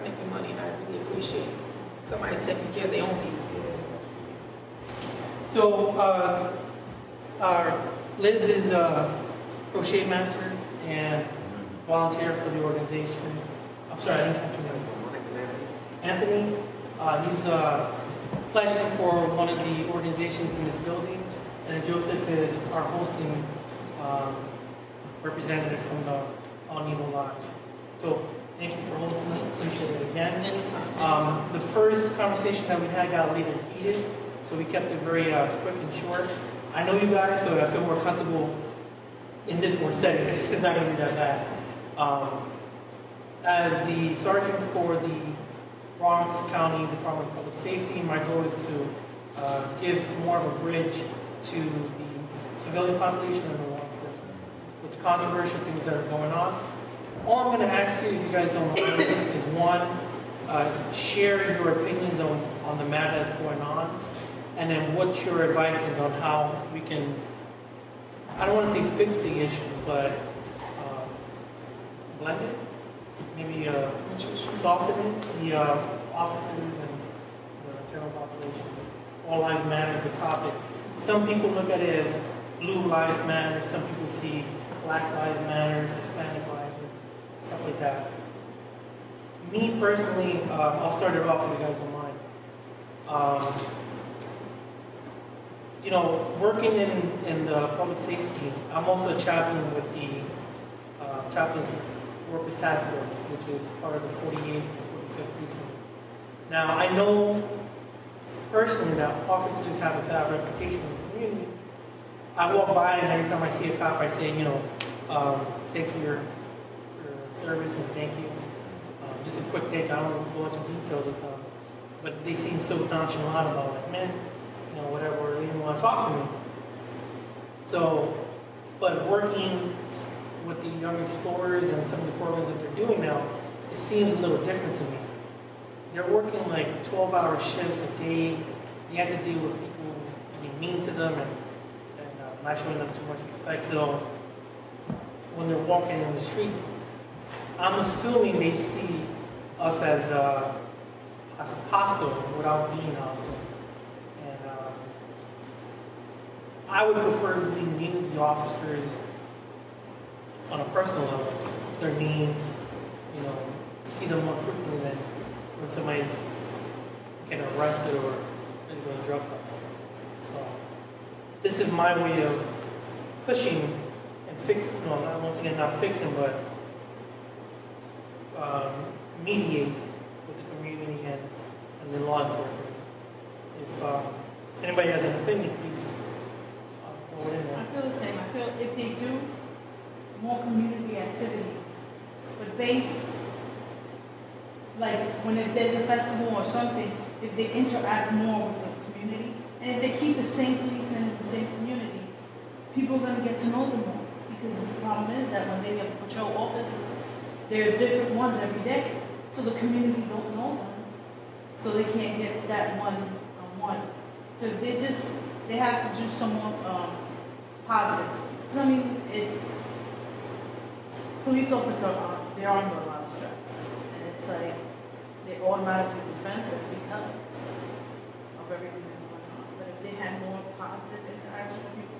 making money, and I really appreciate somebody's taking care of their own people. So, Liz is a crochet master and volunteer for the organization. I'm sorry, I didn't catch your name. My name is Anthony. Anthony, he's pledging for one of the organizations in this building, and then Joseph is our hosting representative from the All Negro Lodge. So, thank you for hosting us. Appreciate it again. Anytime. The first conversation that we had got a little heated, so we kept it very quick and short. I know you guys, so I feel more comfortable in this more setting. It's not going to be that bad. As the sergeant for the Bronx County Department of Public Safety, my goal is to give more of a bridge to the civilian population and the law enforcement with the controversial things that are going on. All I'm going to ask you, if you guys don't know, is one, share your opinions on the matter that's going on, and then what your advice is on how we can, I don't want to say fix the issue, but blend it, maybe soften it, the officers and the general population. All lives matter is a topic. Some people look at it as blue lives matter, some people see black lives matter, Hispanic lives, stuff like that. Me personally, I'll start it off if you guys don't mind. You know, working in the public safety, I'm also a chaplain with the Chaplains Workers Task Force, which is part of the 48th and 45th Precinct. Now, I know personally that officers have a bad reputation in the community. I walk by and every time I see a cop, I say, you know, thanks for your service and thank you. Just a quick thank you. I don't go into details with them, but they seem so nonchalant about it. Like, man, you know, whatever, they didn't want to talk to me. So, but working with the Young Explorers and some of the programs that they're doing now, it seems a little different to me. They're working like 12-hour shifts a day. They have to deal with people being mean to them and not showing them too much respect. So when they're walking in the street, I'm assuming they see us as hostile without being hostile. And I would prefer to be meet with the officers on a personal level, their names, you know, see them more frequently than when somebody's getting arrested or doing a drug bust. So this is my way of pushing and fixing, you know, not once again not fixing, but mediate with the community and the law enforcement. If anybody has an opinion, please throw it in there. I feel the same. I feel if they do more community activities, but based, like when there's a festival or something, if they interact more with the community, and if they keep the same policemen in the same community, people are going to get to know them more. Because the problem is that when they have patrol officers, there are different ones every day. So the community don't know them, so they can't get that one-on-one. So they have to do some more positive. So I mean, it's police officers, they're under a lot of stress. And it's like, they automatically defensive because of everything that's going on. But if they had more positive interaction with people,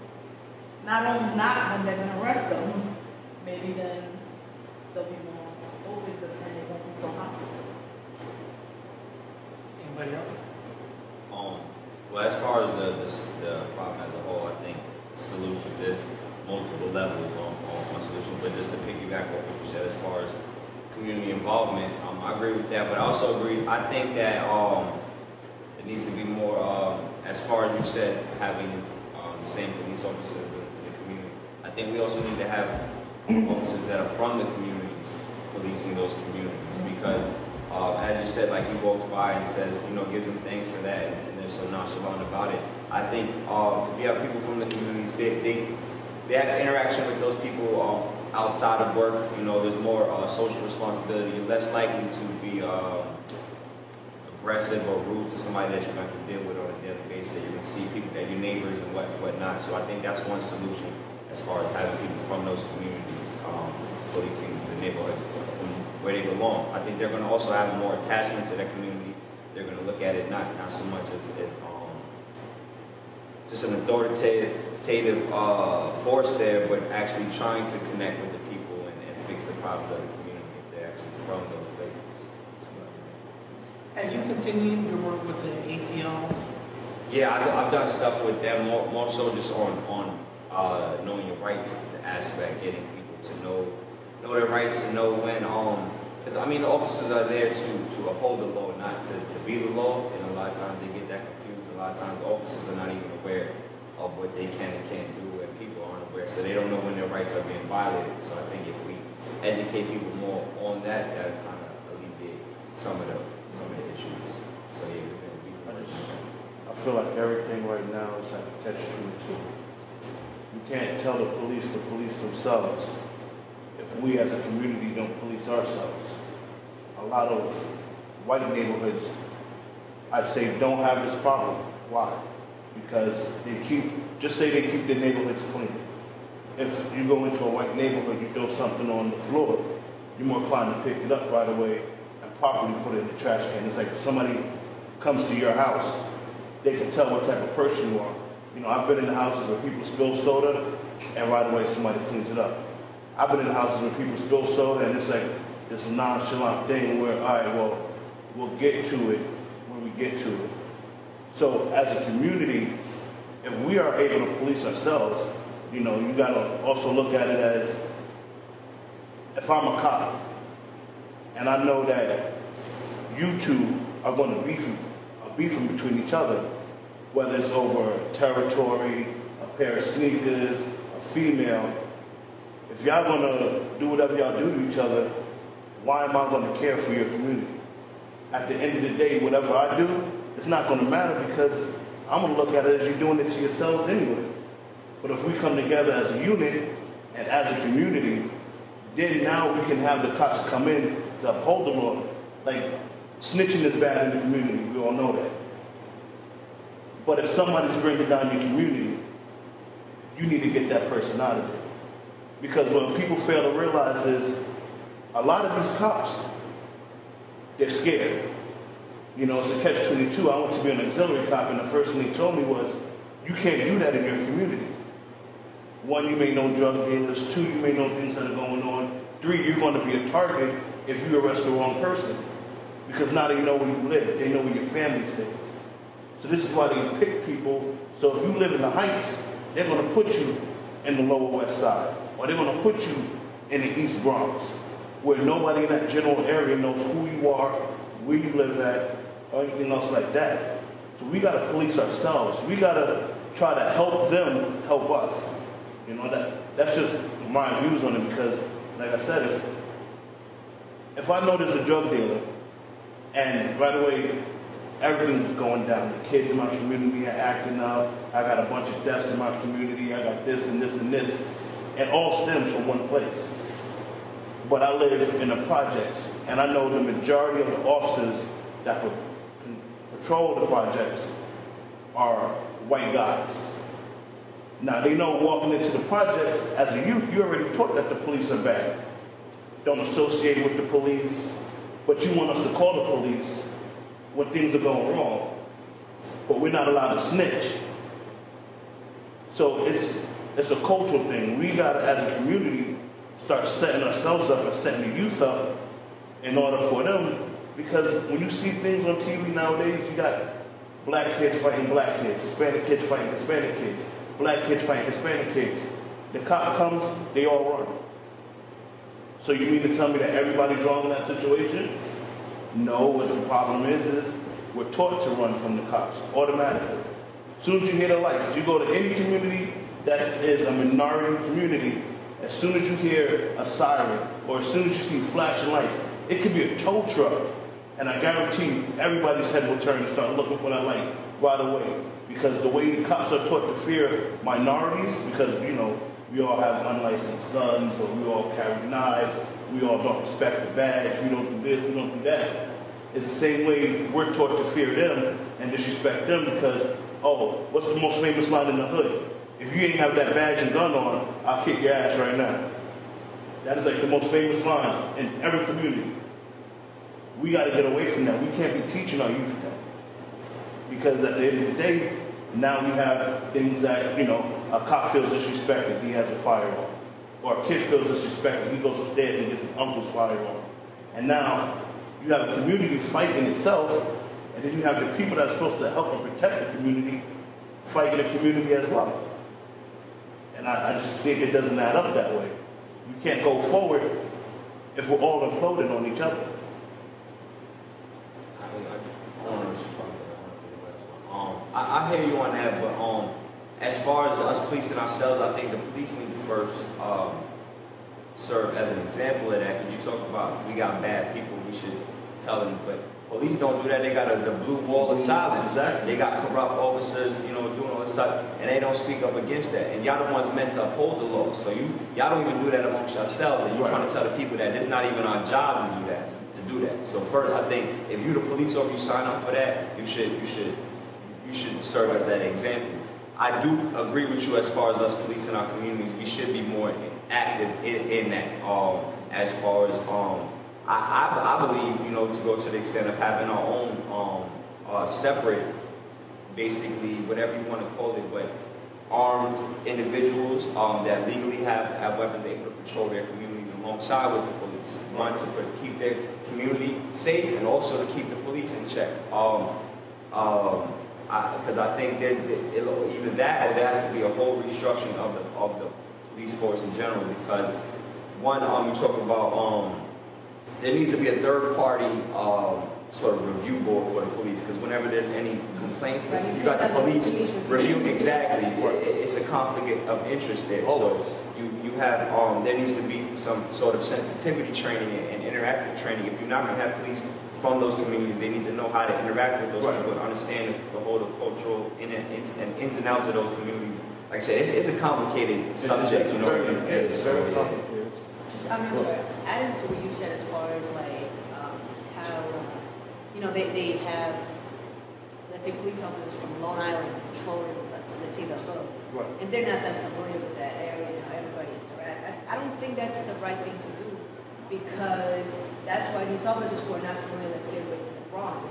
not when they're going to arrest them, maybe then they'll be more open, but then they won't be so hostile. Anybody else? Well, as far as the problem as a whole, I think solution, there's multiple levels on solution, but just to piggyback on what you said as far as community involvement, I agree with that, but I also agree, I think that it needs to be more, as far as you said, having the same police officers in the community. I think we also need to have officers that are from the communities, policing those communities, because as you said, like he walks by and says, you know, gives them thanks for that, and they're so nonchalant about it. I think if you have people from the communities, they have interaction with those people outside of work. You know, there's more social responsibility. You're less likely to be aggressive or rude to somebody that you're going to have to deal with on a daily basis. You're going to see people that your neighbors and whatnot. So I think that's one solution as far as having people from those communities policing the neighborhoods from where they belong. I think they're going to also have more attachment to their community. They're going to look at it not so much as just an authoritative force there, but actually trying to connect with the people and fix the problems of the community if they're actually from those places. Have you continued your work with the ACL? Yeah, I've done stuff with them more so just on knowing your rights aspect, getting people to know their rights, to know when because I mean the officers are there to uphold the law, not to be the law, and a lot of times they get that confused. A lot of times officers are not even aware of what they can and can't do, and people aren't aware, so they don't know when their rights are being violated. So I think if we educate people more on that, that'll kind of alleviate some of the issues. So yeah, I feel like everything right now is like a catch-22. You can't tell the police to police themselves if we as a community don't police ourselves. A lot of white neighborhoods, I'd say, don't have this problem. Why? Because they keep their neighborhoods clean. If you go into a white neighborhood, you throw something on the floor, you're more inclined to pick it up right away and properly put it in the trash can. It's like if somebody comes to your house, they can tell what type of person you are. You know, I've been in the houses where people spill soda and right away somebody cleans it up. I've been in the houses where people spill soda and it's like this nonchalant thing where, all right, well, we'll get to it when we get to it. So as a community, if we are able to police ourselves, you know, you got to also look at it as, if I'm a cop and I know that you two are going to beefing between each other, whether it's over territory, a pair of sneakers, a female, if y'all going to do whatever y'all do to each other, why am I going to care for your community? At the end of the day, whatever I do, it's not going to matter because I'm going to look at it as you're doing it to yourselves anyway. But if we come together as a unit and as a community, then now we can have the cops come in to uphold the law. Like, snitching is bad in the community, we all know that. But if somebody's bringing down your community, you need to get that person out of there. Because what people fail to realize is a lot of these cops, they're scared. You know, it's a catch-22. I went to be an auxiliary cop, and the first thing they told me was, you can't do that in your community. One, you may know drug dealers. Two, you may know things that are going on. Three, you're going to be a target if you arrest the wrong person. Because now they know where you live. They know where your family stays. So this is why they pick people. So if you live in the Heights, they're going to put you in the Lower West Side. Or they're going to put you in the East Bronx, where nobody in that general area knows who you are, where you live at, or anything else like that. So we got to police ourselves. We got to try to help them help us. You know, that's just my views on it because, like I said, if I know there's a drug dealer and right away everything's going down, the kids in my community are acting up, I got a bunch of deaths in my community, I got this and this and this, it all stems from one place. But I live in the projects, and I know the majority of the officers that patrol the projects are white guys. Now, they know walking into the projects, as a youth, you're already taught that the police are bad. Don't associate with the police, but you want us to call the police when things are going wrong. But we're not allowed to snitch. So it's a cultural thing. We got to, as a community, start setting ourselves up and setting the youth up in order for them. Because when you see things on TV nowadays, you got black kids fighting black kids, Hispanic kids fighting Hispanic kids, black kids fighting Hispanic kids. The cop comes, they all run. So you mean to tell me that everybody's wrong in that situation? No, what the problem is we're taught to run from the cops automatically. As soon as you hear the lights, you go to any community that is a minority community, as soon as you hear a siren or as soon as you see flashing lights, it could be a tow truck, and I guarantee you everybody's head will turn and start looking for that light right away. Because the way the cops are taught to fear minorities, because, you know, we all have unlicensed guns, or we all carry knives, we all don't respect the badge, we don't do this, we don't do that. It's the same way we're taught to fear them and disrespect them because, oh, what's the most famous line in the hood? If you ain't have that badge and gun on, I'll kick your ass right now. That is like the most famous line in every community. We got to get away from that. We can't be teaching our youth that. Because at the end of the day, now we have things that, you know, a cop feels disrespected, he has a firearm. Or a kid feels disrespected, he goes upstairs and gets his uncle's firearm. And now you have a community fighting itself, and then you have the people that are supposed to help and protect the community fighting the community as well. And I just think it doesn't add up that way. You can't go forward if we're all imploding on each other. I hear you on that, but as far as us policing ourselves, I think the police need to first serve as an example of that. Because you talk about we got bad people, we should tell them, but police don't do that. They got the blue wall of silence. Exactly. They got corrupt officers, you know, doing all this stuff, and they don't speak up against that. And y'all the ones meant to uphold the law. So y'all don't even do that amongst yourselves, and you're trying to tell the people that it's not even our job to do that. So first, I think if you the police officer, you sign up for that, you should serve as that example. I do agree with you as far as us policing our communities. We should be more active in that. As far as I believe, you know, to go to the extent of having our own separate, basically whatever you want to call it, but armed individuals that legally have weapons, able to patrol their communities alongside with the police. One, to keep their community safe, and also to keep the police in check. Because I think that either that or there has to be a whole restructuring of the police force in general. Because one, you talk about there needs to be a third party sort of review board for the police. Because whenever there's any complaints, you got the police review exactly. It's a conflict of interest there. So you have there needs to be some sort of sensitivity training and interactive training. If you're not going to have police from those communities, they need to know how to interact with those people and understand the whole cultural ins and outs of those communities. Like I said, it's a complicated subject, you know. It's very complicated. I'm sorry, adding to what you said as far as like how, you know, they have, let's say, police officers from Long Island patrolling, let's say the Hood, and they're not that familiar with that area and how everybody interacts. I don't think that's the right thing to do, because that's why these officers who are not familiar, let's say, with the Bronx,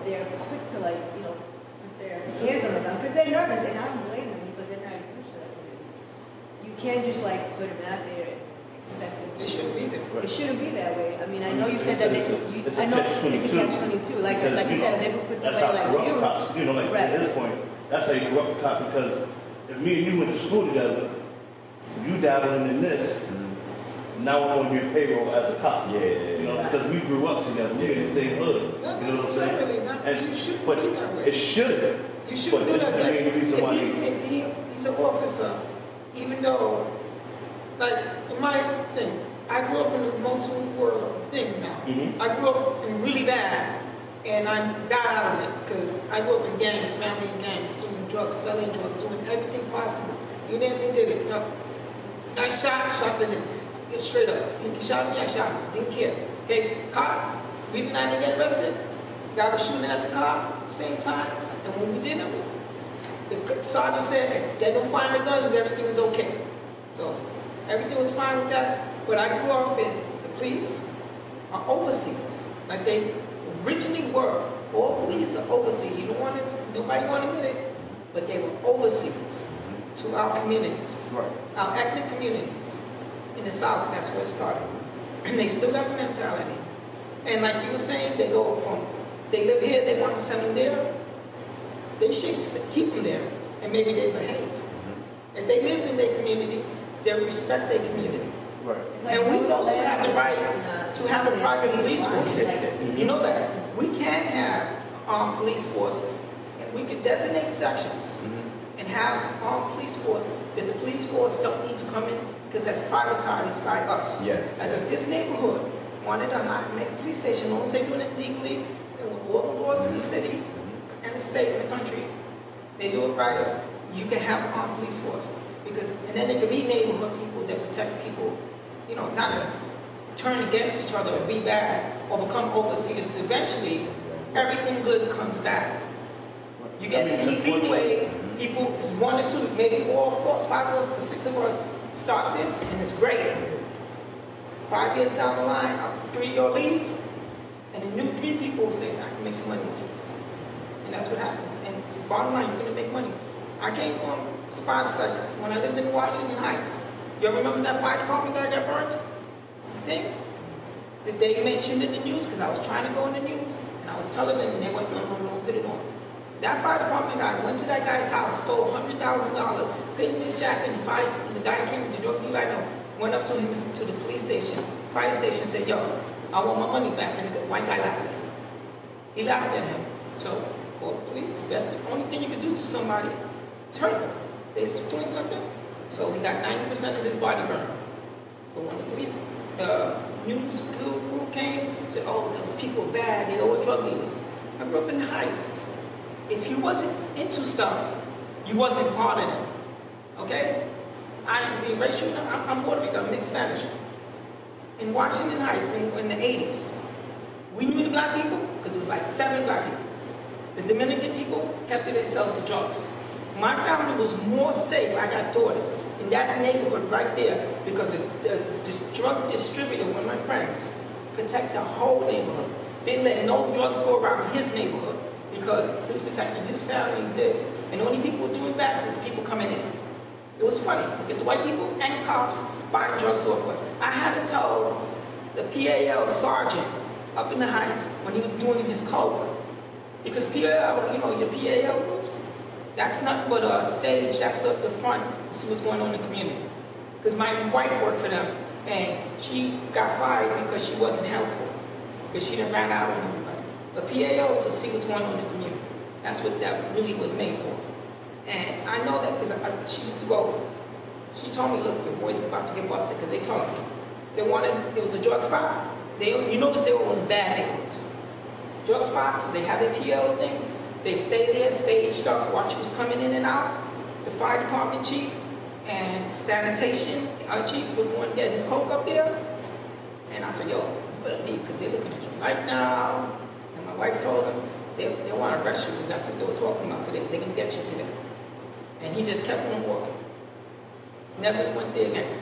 they're quick to, like, you know, put their hands on the gun because they're nervous. They're not blaming you, but they're not used to that. You can't just like put them out there and expect them to. It shouldn't be there. It shouldn't be that way. I mean, I know you said that I know it's a catch-22. Like you said, they put somebody like you. Cops, you know, like at his point, that's how you corrupt a cop, because if me and you went to school together, you dabbling in this, now I'm on your payroll as a cop. You know, because we grew up together. We in the same hood. Not you know what I'm saying? necessarily. And you shouldn't be that way. It should. You shouldn't do that. That's the main reason why If he's an officer, even though, like, in my thing, I grew up in the multi-world thing now. I grew up in really bad, and I got out of it because I grew up in gangs, family gangs, doing drugs, selling drugs, doing everything possible. You did it. No. I shot the nigga. Straight up. He shot me, I shot him. Didn't care. Okay, cop. Reason I didn't get arrested, guy was shooting at the cop, same time. And when we did it, the sergeant said, if they don't find the guns, everything is okay. So everything was fine with that. But I grew up in the police are overseers. Like they originally were. All police are overseers. You don't want to, nobody want to admit it, but they were overseers to our communities, our ethnic communities. In the South, that's where it started. And they still got the mentality. And like you were saying, they live here, they want to send them there. They should keep them there, and maybe they behave. If they live in their community, they respect their community. And we also have the right to have a private police force. You know that. We can have armed police force, and we could designate sections and have armed police force, that the police force don't need to come in because that's privatized by us. And if this neighborhood wanted to make a police station, as long as they're doing it legally, and with all the laws in the city and the state and the country, they do it right, you can have an armed police force. Because, and then there can be neighborhood people that protect people, you know, not turn against each other or be bad or become overseers. Eventually, everything good comes back. You get it? Anyway, people, it's one or two, maybe all 4, 5 or 6 of us start this, and it's great. 5 years down the line, 3-year leave, and the new 3 people will say, I can make some money off of this. And that's what happens. And bottom line, you're going to make money. I came from spots like when I lived in Washington Heights. You ever remember that fire department guy got burnt? Thing? That they mentioned in the news, because I was trying to go in the news, and I was telling them, and they went, no, put it on. That fire department guy went to that guy's house, stole $100,000, put in his jacket, and the guy came with the drug dealer I know, went up to him to the police station, fire station, said, yo, I want my money back, and the white guy laughed at him. He laughed at him. So, call the police. That's the only thing you can do to somebody. Turn them. They're doing something. So, he got 90% of his body burned. But when the police news crew came, said, oh, those people are bad, they're all drug dealers. I grew up in the Heights. If you wasn't into stuff, you wasn't part of it. Okay? I am being racial. I'm Puerto Rican, I'm mixed Spanish. In Washington Heights in the 80s, we knew the black people because it was like 7 black people. The Dominican people kept to themselves to drugs. My family was more safe. I got daughters in that neighborhood right there because the drug distributor, one of my friends, protect the whole neighborhood. Didn't let no drugs go around his neighborhood because he was protecting his family and this. And the only people doing bad is the people coming in. It was funny. Get the white people and cops buying drugs off us. I had to tell the PAL sergeant up in the Heights when he was doing his coke. Because PAL, you know, your PAL groups, that's nothing but a stage, that's up the front to see what's going on in the community. Because my wife worked for them, and she got fired because she wasn't helpful. Because she didn't ran out on everybody. But PAL is to see what's going on in the community. That's what that really was made for. And I know that because she used to go, she told me, look, your boys are about to get busted because they told me. They wanted, it was a drug spot. You notice they were in bad neighborhoods. Drug spots, they have their PL things. They stay there, stage stuff, watch who's coming in and out. The fire department chief and sanitation chief was going to get his coke up there. And I said, yo, you better leave because they're looking at you right now. And my wife told him, they want to arrest you because that's what they were talking about today. They're going to get you today. And he just kept on walking. Never went there again.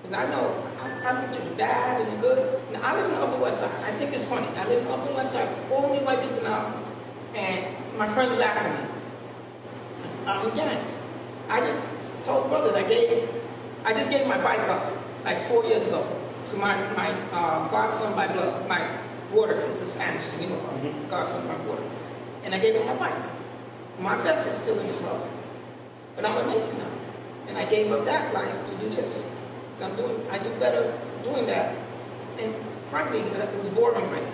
Because I know, I've been through the bad and the good. Now, I live in the Upper West Side. I think it's funny. I live in the Upper West Side. Only white people now. And my friends laugh at me. I'm in gangs. I just told brothers, I just gave my bike up like 4 years ago to my godson by blood, my water. It's a Spanish thing, you know, godson by water. And I gave him my bike. My vest is still in the club. But I'm a Mason now. And I gave up that life to do this. So I do better doing that. And frankly, it was boring right now.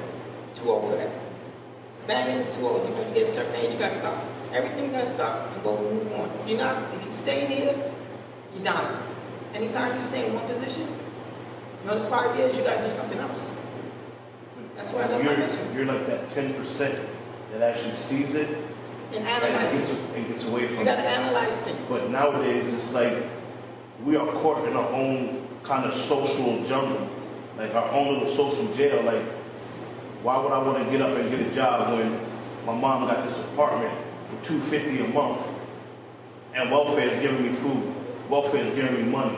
Too old for that. Banging is too old. You know, you get a certain age, you got to stop. Everything got to stop and go move on. If you stay in here, you're down. Anytime you stay in one position, another 5 years, you got to do something else. That's why I love my mission. You're like that 10% that actually sees it and analyzes it. And gets away from it. You got to analyze things. But nowadays, it's like we are caught in our own kind of social jungle, like our own little social jail. Like, why would I want to get up and get a job when my mom got this apartment for $250 a month and welfare is giving me food, welfare is giving me money?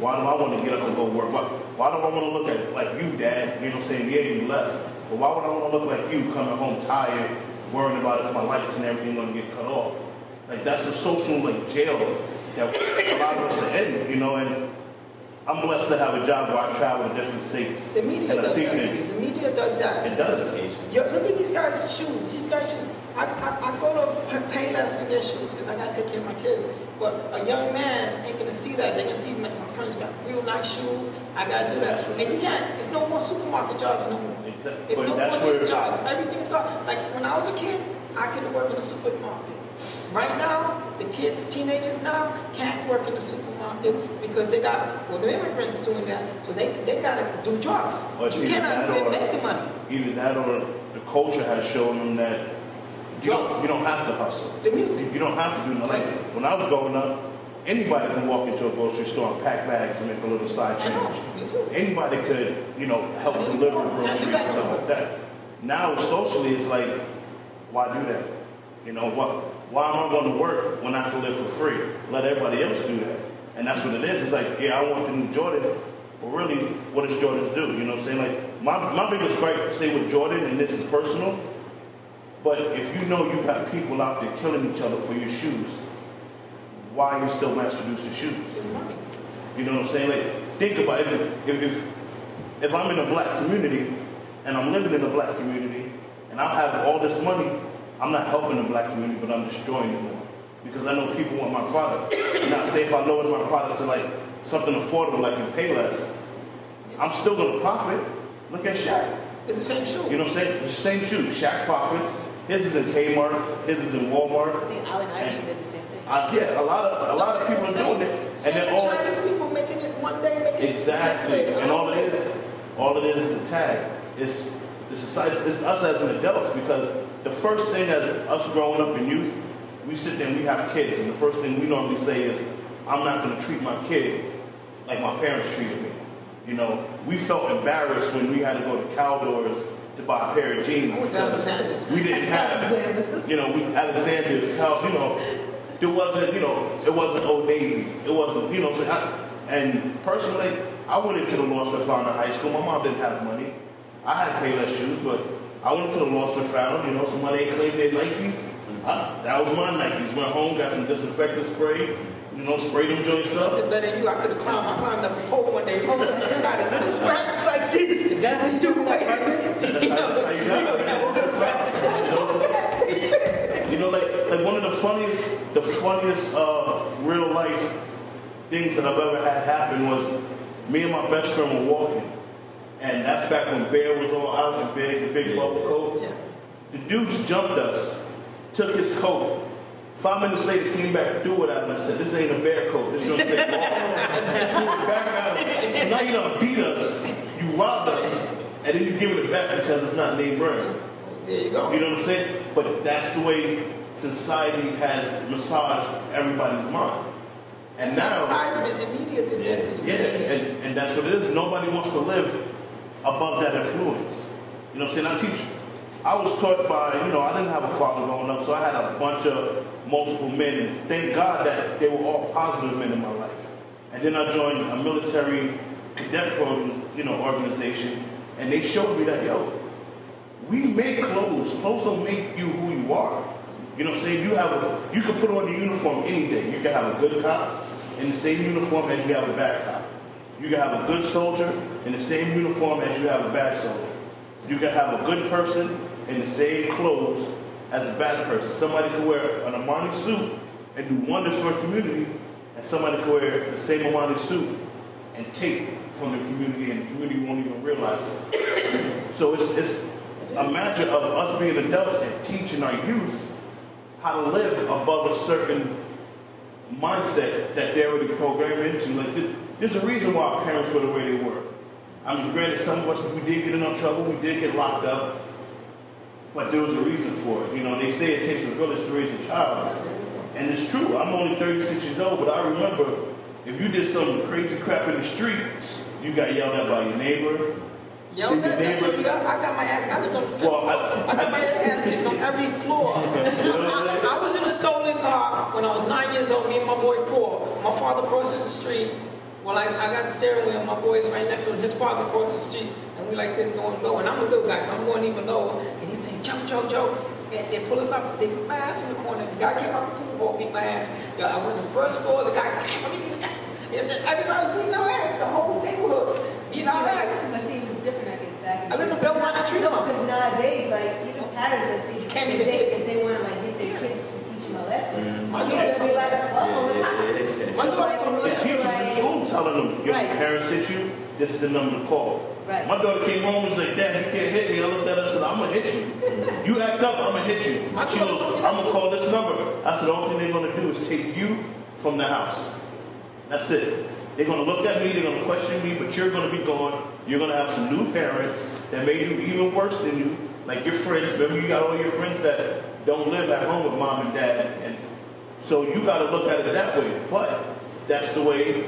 Why do I want to get up and go work? Why do I want to look at it like you, Dad? You know what I'm saying? Yeah, you left. But why would I want to look like you coming home tired, worrying about if my lights and everything going to get cut off? Like, that's the social like jail that a lot of us are in, you know, and I'm blessed to have a job where I travel to different states. The media does that. The media does that. It does. Yo, look at these guys' shoes. These guys' shoes. I go to Payless and get shoes because I got to take care of my kids. But a young man ain't going to see that. They're going to see my friends got real nice shoes. I got to do that. And you can't. It's no more supermarket jobs no more. Exactly. It's no more these jobs. Everything's gone. Like when I was a kid, I could have worked in a supermarket. Right now, the kids, teenagers now, can't work in the supermarkets because they got, well, the immigrants doing that, so they got to do drugs. You cannot even make the money. Either that or the culture has shown them that you don't have to hustle. The music. You don't have to do nothing. When I was growing up, anybody can walk into a grocery store and pack bags and make a little side change. I know, me too. Anybody could, you know, help deliver groceries and stuff like that. Now, socially, it's like, why do that? You know, why am I going to work when I can live for free? Let everybody else do that. And that's what it is. It's like, yeah, I want the new Jordans, Well, really, what does Jordans do? You know what I'm saying? Like, my biggest gripe, say with Jordan, and this is personal, but if you know you got people out there killing each other for your shoes, why are you still mass produce the shoes? It's money. You know what I'm saying? Like, think about it. If I'm in a black community, and I'm living in a black community, and I have all this money, I'm not helping the black community, but I'm destroying it more. Because I know people want my product. Now, say if I lower my product to like something affordable, like in Payless, I'm still going to profit. Look at Shaq. It's the same shoe. You know what I'm saying? It's the same shoe. Shaq profits. His is in Kmart. His is in Walmart. I think Allen Iverson did the same thing. Yeah, a lot of people are doing it. And then all Chinese people making it one day, making exactly. it the next day. And all it is a tag. It's us as an adults, because the first thing as us growing up in youth, we sit there and we have kids, and the first thing we normally say is, I'm not going to treat my kid like my parents treated me. You know, we felt embarrassed when we had to go to Cowdoors to buy a pair of jeans. Because we didn't have, you know, Alexander's, you know, it wasn't Old Navy. It wasn't, you know, and personally, I went into the Lost and Found in high school. My mom didn't have money. I had Payless shoes, but I went to the Lost and Found, you know, somebody claimed their Nikes. That was my Nikes. Went home, got some disinfectant spray, you know, sprayed them joints up. Better than you, I could have climbed. I climbed up a pole one day. Oh, I got a little scratch like this. Is that how you do that? That's how you got it. You know, like one of the funniest real life things that I've ever had happen was me and my best friend were walking. And that's back when Bear was all out and big, the big bubble coat. Yeah. The dudes jumped us, took his coat. 5 minutes later, came back, threw it at him and said, "This ain't a Bear coat. This is gonna take long." Back out. So now you don't beat us, you robbed us, and then you give it back because it's not name brand. There you go. You know what I'm saying? But that's the way society has massaged everybody's mind. And It's now, advertisement and media did that to you. yeah, and that's what it is. Nobody wants to live above that influence. You know what I'm saying? I was taught by, you know, I didn't have a father growing up, so I had a bunch of multiple men, and thank God that they were all positive men in my life. And then I joined a military cadet program, you know, organization, and they showed me that, yo, we make clothes. Clothes don't make you who you are. You know what I'm saying? You can put on the uniform any day. You can have a good cop in the same uniform as you have a bad cop. You can have a good soldier in the same uniform as you have a bad soldier. You can have a good person in the same clothes as a bad person. Somebody can wear an Armani suit and do wonders for a community, and somebody can wear the same Armani suit and take from the community, and the community won't even realize it. So it's a matter of us being adults and teaching our youth how to live above a certain mindset that they're already programmed into. Like, there's a reason why our parents were the way they were. I mean, granted, some of us, we did get in enough trouble, we did get locked up, but there was a reason for it. You know, they say it takes a village to raise a child, and it's true. I'm only 36 years old, but I remember if you did some crazy crap in the street, you got yelled at by your neighbor. Yelled at? That's what you got? I got my ass, I lived on the fifth floor. I got my ass kicked on every floor. I was in a stolen car when I was 9 years old, me and my boy Paul. My father crosses the street. Well, I got the steering wheel, my boy's right next to him. His father crosses the street, and we like this going low. And I'm a little guy, so I'm going even lower. And he's saying, "Joe, Joe, Joe." And they pull us up, they put my ass in the corner. The guy came out the pool ball, beat my ass. I went to the first floor, the guy's like, everybody was beating our ass, the whole neighborhood. Beating our ass. But see, it was different, I guess, back in I live in Belmont, I treat them up. Because nowadays, like, even parents that say, Can't if even if they want to, like, get their kids to teach them a lesson, My you daughter have to be like, My daughter told me The teachers in school telling them, your parents hit you, this is the number to call. Right. My daughter came home and was like, "Dad, you can't hit me." I looked at her and said, "I'm going to hit you. You act up, I'm going to hit you." She goes, "I'm going to call this number." I said, "The only thing they're going to do is take you from the house. That's it. They're going to look at me, they're going to question me, but you're going to be gone. You're going to have some new parents that may do even worse than you, like your friends. Remember, you got all your friends that don't live at home with mom and dad. And so you got to look at it that way. But that's the way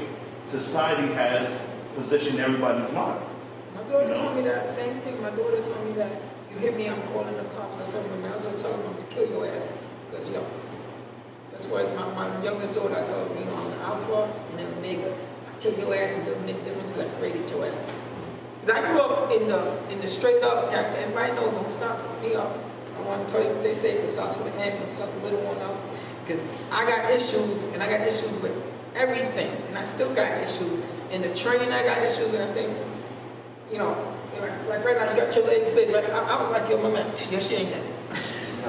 society has positioned everybody's mind. My daughter told me that, same thing. My daughter told me that, "You hit me, I'm calling the cops." I said, "I was going to tell them I'm going to kill your ass." Because, that's why my youngest daughter, I told her, I'm an alpha and an omega. I kill your ass, it doesn't make a difference, I created your ass. Because I grew up in the straight up, everybody knows, don't stop me up. I want to tell you what they say, because it starts with an M and start the little one up. Because I got issues, and I got issues with everything, and I still got issues. In the training, I got issues, and I think, you know, like right now, you got your legs big, right? I don't like your mama. She ain't that.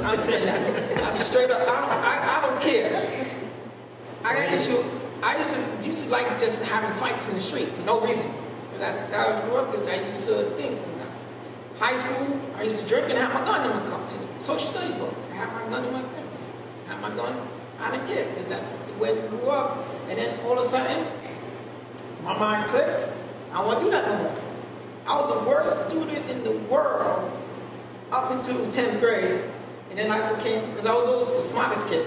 I'm saying that. I'm straight up. I don't care. I got issue. I used to like just having fights in the street for no reason. That's how I grew up, because I used to think. High school, I used to drink and have my gun in my car. Social studies book. I had my gun in my car. I had my gun. I didn't care, because that's the way we grew up. And then all of a sudden, my mind clicked. I don't want to do that no more. I was the worst student in the world up until 10th grade. And then I became, because I was always the smartest kid.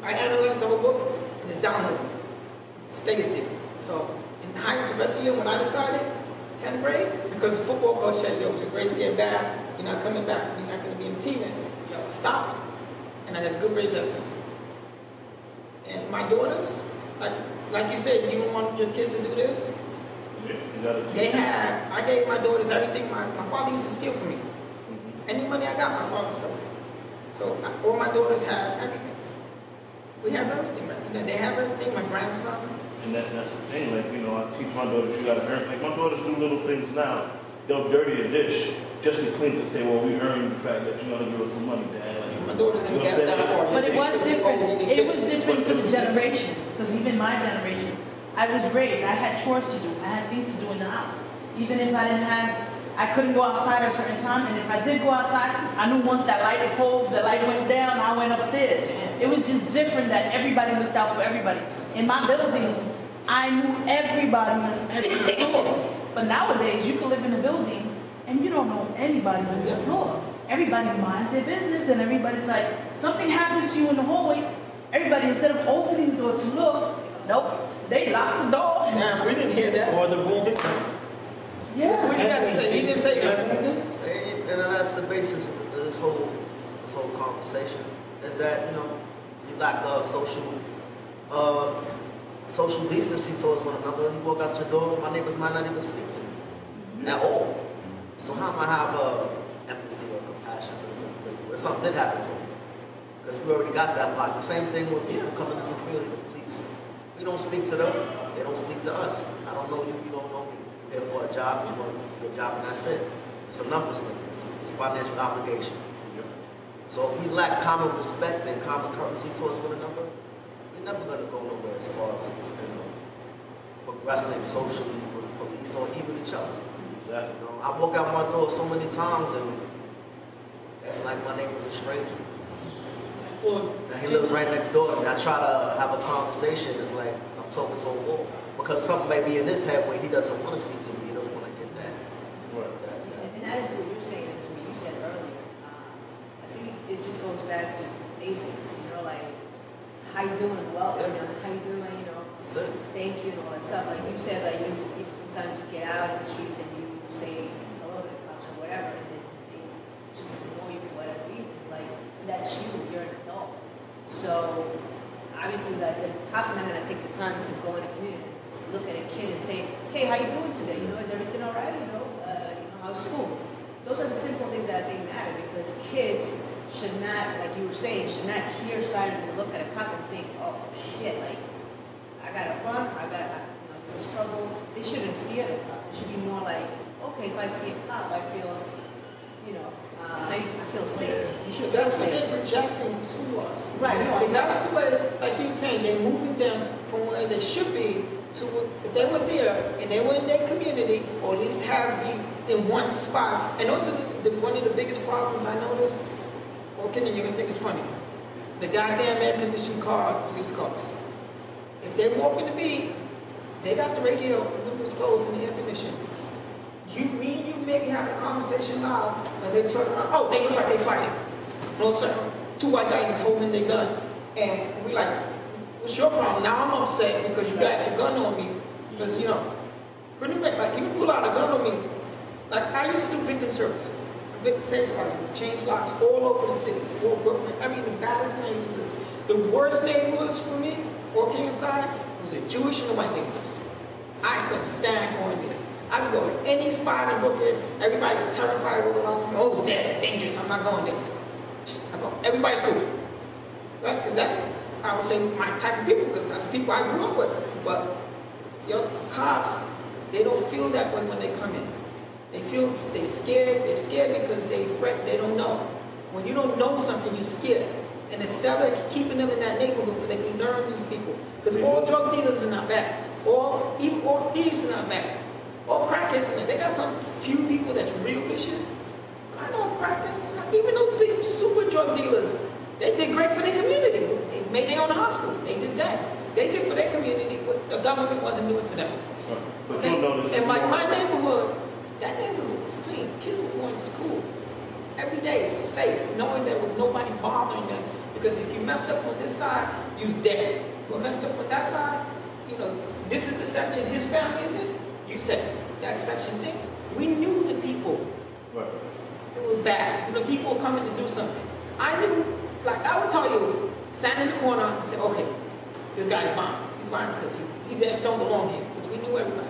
I analyzed the whole book, and it's downhill. It stays there. So in high school, rest of the year, when I decided, 10th grade, because the football coach said, yo, your grades getting bad, you're not coming back, you're not going to be in the team. I said, yo, it stopped. And I got good grades ever since. And my daughters, like you said, you don't want your kids to do this. I gave my daughters everything. My father used to steal from me. Any money I got, my father stole. So all my daughters have everything. We have everything, right? You know, they have everything. My grandson. And that's the thing, like, you know, I teach my daughters, you gotta earn. Like, my daughters do little things now. They'll dirty a dish just to clean it and say, well, we earned the fact that you're gonna give us some money, Dad. Like, my daughters didn't get that far. But it was different. It was different for the generations, because even my generation, I was raised, I had chores to do. I had things to do in the house. Even if I couldn't go outside at a certain time, and if I did go outside, I knew once that light went down, I went upstairs. It was just different that everybody looked out for everybody. In my building, I knew everybody on every floor. But nowadays, you can live in a building and you don't know anybody on your floor. Everybody minds their business, and everybody's like, something happens to you in the hallway. Everybody, instead of opening the door to look, nope, they locked the door. Nah, we didn't hear that. Or the room. Yeah. What do you got to say? He didn't say that. And that's the basis of this whole conversation, is that, you know, you lack social decency towards one another. You walk out your door, my neighbors might not even speak to you at all. So how am I have empathy or compassion for this individual if something did happen to them? Because we already got that block. The same thing with people coming into the community, the police. We don't speak to them, they don't speak to us. I don't know you, you don't know me. You're here for a job, you want to do your job, and that's it. It's a numbers thing, it's a financial obligation. So if we lack common respect and common courtesy towards one another, we're never going to go nowhere as far as, you know, progressing socially with police or even each other. Exactly. You know, I walk out my door so many times and it's like my neighbor's a stranger. Well, and he lives right next door, and I try to have a conversation. It's like I'm talking to a wall because something may be in his head where he doesn't want to speak to me. He doesn't want to get that. And added to what you're saying, and to what you said earlier, I think it just goes back to basics. You know, like how you doing? Well, you know, how you doing? You know, thank you and all that stuff. Like you said, like you sometimes you get out in the streets and you say hello to the cops or whatever, and then they just ignore you for whatever reason. It's like that's you. You're an adult. So obviously, like the cops are not going to take the time to go in a community, look at a kid and say, "Hey, how you doing today? You know, is everything all right? You know, how's school?" Those are the simple things that I think matter, because kids should not, like you were saying, should not hear sirens and look at a cop and think, "Oh shit, like I got to run. It's a struggle." They shouldn't fear the cop. It should be more like, okay, if I see a cop, I feel, you know, safe. I feel safe. You should feel that's what safe. they're projecting to us. Right. Because that's the way, like you were saying, they're moving them from where they should be to if they were there and they were in their community, or at least have be in one spot. And those are one of the biggest problems I noticed. Okay, then you're gonna think it's funny. The goddamn air-conditioned police cars. If they walk in the beat, they got the radio, the windows closed, and the air conditioning. You maybe have a conversation loud, and they turn around. Oh, they look like they fighting. No sir. Two white guys is holding their gun, and we like, what's your problem? Now I'm upset because you got your gun on me. Because you know, pretty much like you pull out a gun on me. Like I used to do victim services, victim safety, change locks all over the city. I mean, the baddest neighborhoods, the worst neighborhoods for me, walking inside, was the Jewish and the white neighborhoods. I couldn't stand going there. I could go to any spot in Brooklyn. Everybody's terrified of the house. Oh, it's dead, dangerous. I'm not going there. I go. Everybody's cool, right? Because that's, I would say, my type of people. Because that's the people I grew up with. But cops, they don't feel that way when they come in. They feel they're scared. They're scared because they fret. They don't know. When you don't know something, you're scared. And instead of keeping them in that neighborhood, so they can learn these people. Because all drug dealers are not bad. Even all thieves are not bad. All crackheads, they got some few people that's real vicious. I know crackheads, even those big super drug dealers, they did great for their community. They made their own hospital. They did that. They did for their community what the government wasn't doing for them. But Okay? you'll notice And my neighborhood, that neighborhood was clean. Kids were going to school. Every day is safe, knowing there was nobody bothering them. Because if you messed up on this side, you was dead. If you messed up on that side, this is the section his family is in, you said that section thing. We knew the people. Right. It was bad. People were coming to do something. I knew, like I would tell you, stand in the corner and say, okay, this guy's mine. He's mine because he just don't belong here. Because we knew everybody.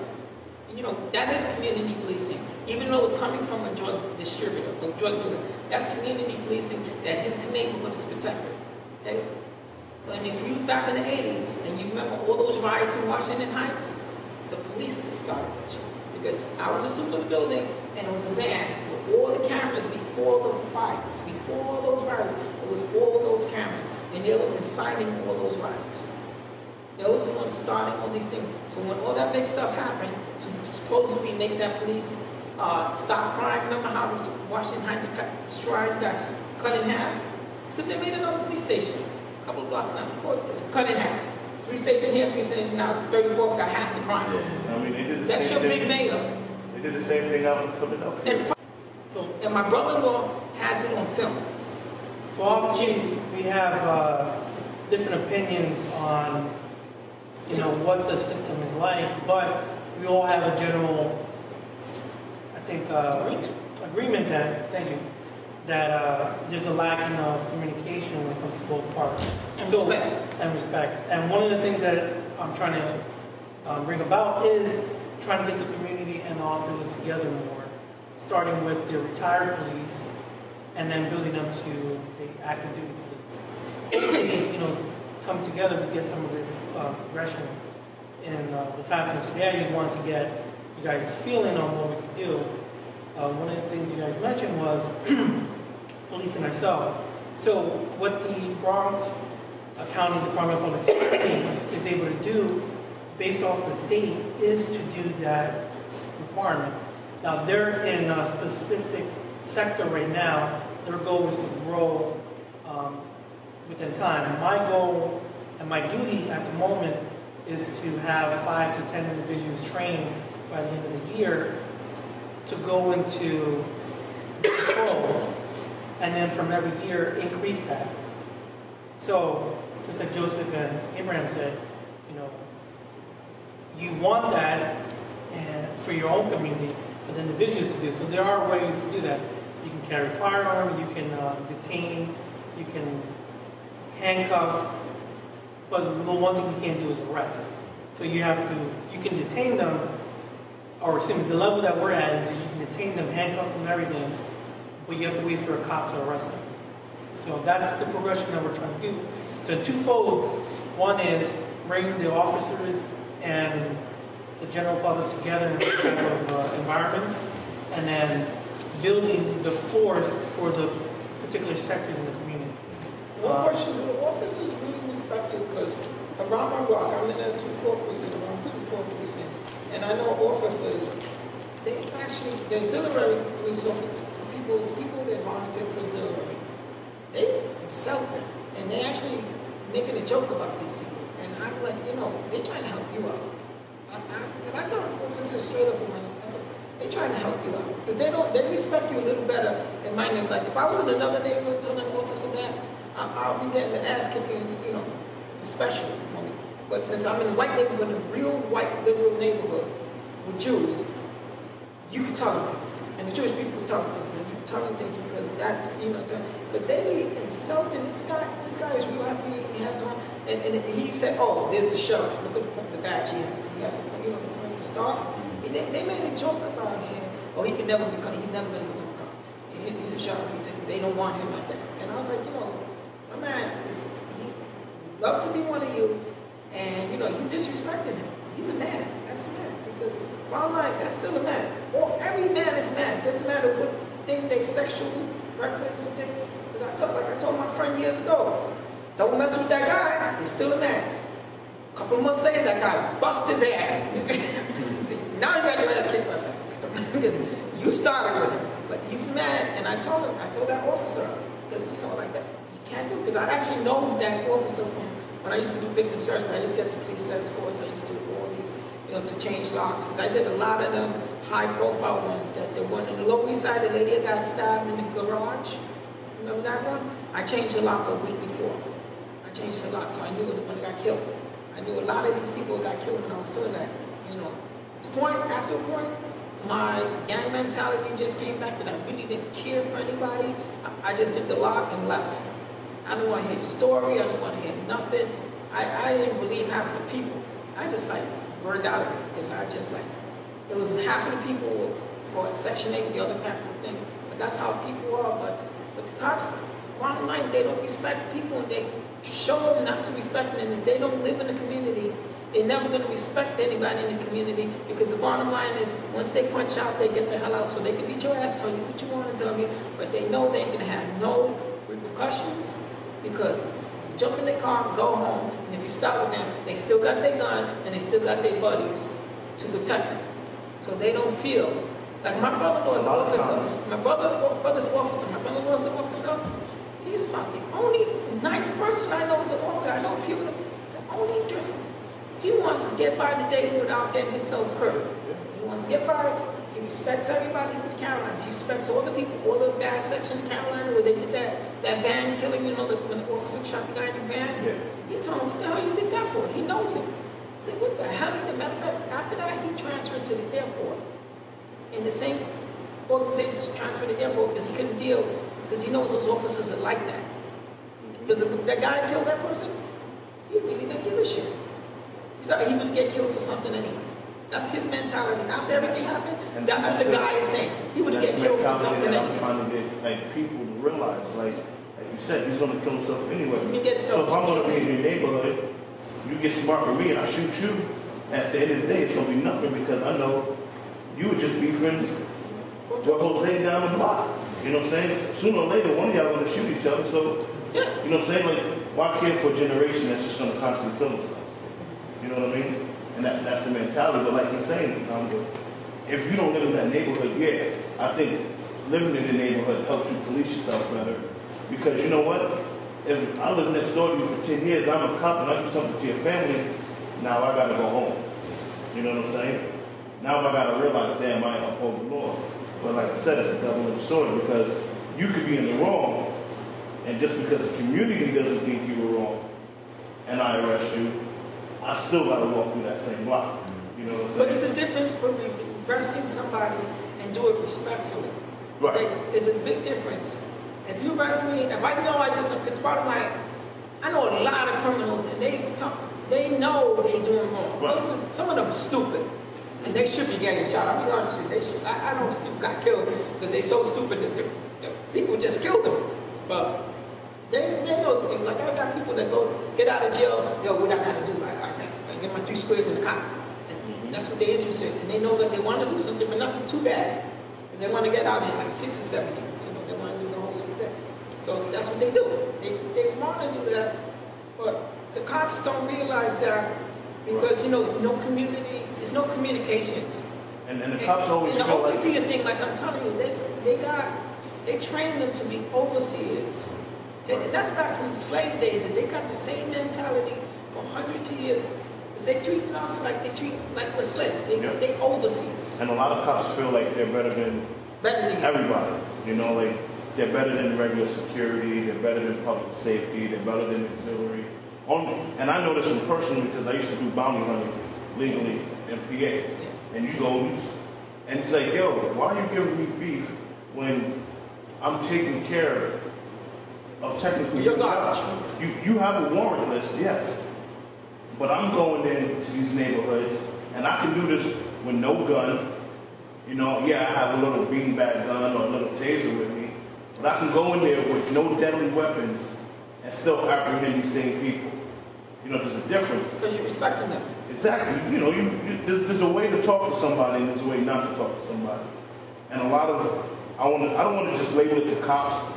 And, that is community policing. Even though it's coming from a drug distributor or drug dealer, that's community policing that his neighborhood is protected. Okay? And if you was back in the 80s and you remember all those riots in Washington Heights, the police just started watching. Because I was a super in the building and it was a van with all the cameras before the fights, before all those riots. It was all those cameras. And they was inciting all those riots. They was the ones starting all these things. So when all that big stuff happened, to supposedly make that police stop crime, remember how this Washington Heights Shrine got cut in half? It's because they made another police station. A couple of blocks down the court, it's cut in half. Police station here, police station now, 34 got half the crime. Yeah. I mean, they did the That's same your thing. big mayor. They did the same thing out in Philadelphia. And my brother-in-law has it on film. So obviously, we have different opinions on, what the system is like, but we all have a general, I think, agreement that, thank you, that there's a lacking of communication when it comes to both parties. And respect. And respect. And one of the things that I'm trying to bring about is trying to get the community and the officers together more, starting with the retired police and then building up to the active duty police. If they, come together to get some of this progression in the time from today, I just wanted to get you guys' feeling on what we could do. One of the things you guys mentioned was policing ourselves. So what the Bronx County Department of Public Safety is able to do, based off the state, is to do that requirement. Now they're in a specific sector right now. Their goal is to grow within time. My goal and my duty at the moment is to have 5 to 10 individuals trained by the end of the year to go into patrols, and then from every year increase that. So, just like Joseph and Abraham said, you want that and for your own community, for the individuals to do. So there are ways to do that. You can carry firearms, you can detain, you can handcuff, but the one thing you can't do is arrest. So you can detain them, or the level that we're at is that you can detain them, handcuff them, everything, but you have to wait for a cop to arrest them. So that's the progression that we're trying to do. So two folds. One is bringing the officers and the general public together in this type of environment, and then building the force for the particular sectors in the community. One question, do the officers really respect you? Because around my block, I'm in a 2-4 precinct, around 2-4 precinct, and I know officers, the auxiliary police officers, people that volunteer for auxiliary, they insult them, and they actually making a joke about these people. And I'm like, they're trying to help you out. And I tell officers straight up, they're trying to help you out. Because they respect you a little better in my neighborhood. Like if I was in another neighborhood telling an officer that, I'll be getting the ass kicking, the special moment. But since I'm in a white neighborhood, a real white liberal neighborhood with Jews, you can tell them things, and the Jewish people can tell them things, and you can tell them things because that's, you know, because they be insulting this guy. This guy is real happy he has on, and he said, oh, there's the sheriff. Look at the badge he has. He got the, you know, the point to start. They made a joke about him. Oh, he can never become. He's never going to become a cop. He's a sheriff. They don't want him like that. And I was like, you know, my man he loved to be one of you, and you know, you disrespected him. He's a man. That's a man. Because bottom line, that's still a man. Or every man is a man. Doesn't matter what thing they sexual preference or thing. Because I told my friend years ago, don't mess with that guy. He's still a man. A couple of months later, that guy bust his ass. See, now you got your ass kicked by him. Because you started with him. But he's a man, and I told that officer, because you know, like that, you can't do it. Because I actually know that officer from when I used to do victim search. I used to get the police escorts. I used to do all these, you know, to change locks. Because I did a lot of them high-profile ones. That the one in the Lower East Side, the lady that got stabbed in the garage. Remember that one? I changed the lock a week before. I changed the lock, so I knew it when it got killed. I knew a lot of these people got killed when I was doing that. You know, after a point, my gang mentality just came back, that I really didn't care for anybody. I just did the lock and left. I didn't want to hear the story. I didn't want to hear nothing. I didn't believe half of the people. I just like burned out of it because I just like, it was half of the people for Section 8, the other half of the thing. But that's how people are. But the cops, bottom line, they don't respect people, and they show them not to respect them. And if they don't live in the community, they're never going to respect anybody in the community, because the bottom line is, once they punch out, they get the hell out, so they can beat your ass, tell you what you want to tell me, but they know they ain't going to have no repercussions, because you jump in the car, go home, and if you stop with them, they still got their gun, and they still got their buddies to protect them. So they don't feel, like my brother-in-law's an officer, my brother's officer, my brother-in-law's an officer, he's about the only nice person I know is an officer. I know a few of them, the only person. He wants to get by the day without getting himself hurt. He wants to get by. He respects everybody in the Carolinas. He respects all the people, all the bad section in Carolina where they did that van killing, you know, when the officer shot the guy in the van. Yeah. He told him, what the hell you did that for? He knows it. He said, what the hell? As a matter of fact, after that, he transferred to the airport. In the same organization, transferred to the airport because he couldn't deal, because he knows those officers are like that. Because if that guy killed that person, he really didn't give a shit. So he would get killed for something anyway. That's his mentality. After everything happened, and that's what the guy is saying. He would get killed for something anyway. I'm trying to get like people to realize, like you said, he's going to kill himself anyway. He's going to get himself. So if I'm going to be in your neighborhood, you get smart with me and I shoot you, at the end of the day, it's going to be nothing, because I know you would just be friends with Jose down the block. You know what I'm saying? Sooner or later, one of y'all going to shoot each other. So, you know what I'm saying? Like, why care for a generation that's just going to constantly kill themselves? You know what I mean? And that's the mentality. But like you're saying, if you don't live in that neighborhood, yeah, I think living in the neighborhood helps you police yourself better. Because you know what? If I live next door to you for 10 years, I'm a cop and I do something to your family, now I got to go home. You know what I'm saying? Now I got to realize, damn, I ain't uphold the law. But like I said, it's a double-edged sword, because you could be in the wrong, and just because the community doesn't think you were wrong, and I arrest you, I still got to walk through that same block. You know what I'm saying? But there's a difference between arresting somebody and do it respectfully. Right. There's a big difference. If you arrest me, if I know it's part of my, I know a lot of criminals, and they know they doing wrong. Right. Some of them are stupid, and they should be getting shot. I'll be honest with you. I know people got killed because they're so stupid that the people just killed them. But they know the thing. Like, I got people that go get out of jail. Yo, what I gotta do? I get my 3 squares in the cop. And that's what they're interested in. And they know that they want to do something, but nothing too bad, because they want to get out in like 6 or 7 years. You know, they want to do the whole thing. So that's what they do. They want to do that, but the cops don't realize that, because you know, there's no community, there's no communications. And the cops always and the feel overseer thing, like I'm telling you, they train them to be overseers. And that's back from the slave days, and they got the same mentality for hundreds of years. Because they treat us like we're slaves. They overseers. And a lot of cops feel like they're better than everybody. You know, like they're better than regular security, they're better than public safety, they're better than auxiliary. And I know this from personally, because I used to do bounty hunting legally in PA. And you go, And it's like, yo, why are you giving me beef when I'm taking care of technically You're garbage. You have a warrant list, yes. But I'm going into these neighborhoods, and I can do this with no gun. You know, yeah, I have a little beanbag gun or a little taser with me, but I can go in there with no deadly weapons and still apprehend these same people. You know, there's a difference. Because you're respecting them. Exactly. You know, there's a way to talk to somebody and there's a way not to talk to somebody. And a lot of, I don't want to just label it to cops.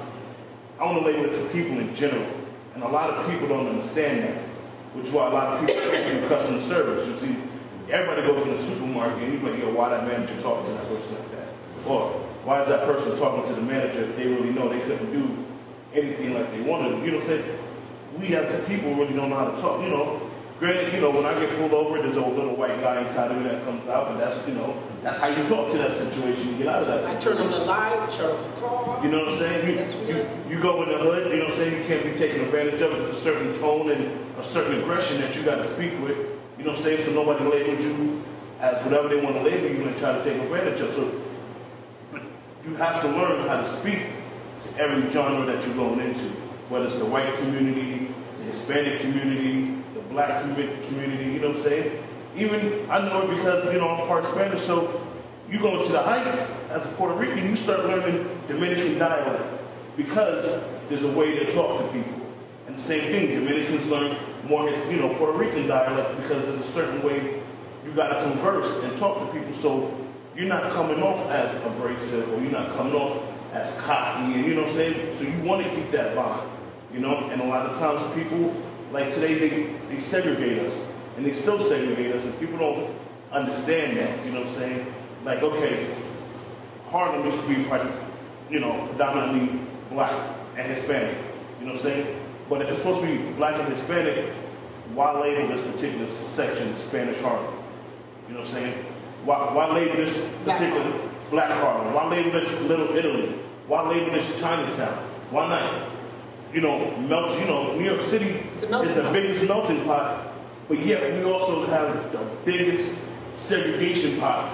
I want to label it to people in general. And a lot of people don't understand that, which is why a lot of people do customer service. You see, everybody goes in the supermarket and you're like, yo, why that manager talking to that person like that? Or why is that person talking to the manager if they really know they couldn't do anything like they wanted to? You know what I'm saying? We as a people really don't know how to talk. You know, granted, you know, when I get pulled over, there's a little white guy inside of me that comes out, but that's, you know, that's how you talk to that situation. You get out of that. I turn on the light, shut off the car. You know what I'm saying? You go in the hood, you know what I'm saying? You can't be taken advantage of. There's a certain tone and a certain aggression that you got to speak with. You know what I'm saying? So nobody labels you as whatever they want to label you and try to take advantage of. So, but you have to learn how to speak to every genre that you're going into, whether it's the white community, the Hispanic community, the black community, you know what I'm saying? Even, I know it because, you know, I'm part Spanish, so you go into the Heights as a Puerto Rican, you start learning Dominican dialect because there's a way to talk to people. And the same thing, Dominicans learn more, you know, Puerto Rican dialect because there's a certain way you got to converse and talk to people so you're not coming off as abrasive or you're not coming off as cocky, and you know what I'm saying? So you want to keep that bond, you know? And a lot of times people, like today, they segregate us, and they still segregate us, and people don't understand that, you know what I'm saying? Like, okay, Harlem used to be, you know, predominantly black and Hispanic, you know what I'm saying? But if it's supposed to be black and Hispanic, why label this particular section Spanish Harlem? You know what I'm saying? Why label this particular Black Harlem? Why label this Little Italy? Why label this Chinatown? Why not, you know, melt? You know, New York City is the biggest melting pot, but yet we also have the biggest segregation pots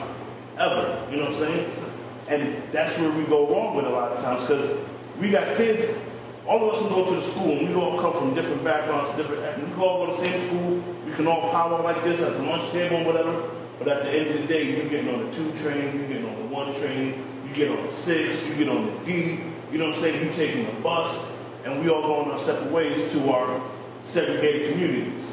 ever. You know what I'm saying? And that's where we go wrong with a lot of times because we got kids. All of us will go to the school, and we all come from different backgrounds, different. We can all go to the same school. We can all power like this at the lunch table, whatever. But at the end of the day, you're getting on the 2 train, you're getting on the 1 train, you get on the 6, you get on the D. You know what I'm saying? You're taking the bus, and we all going our separate ways to our segregated communities.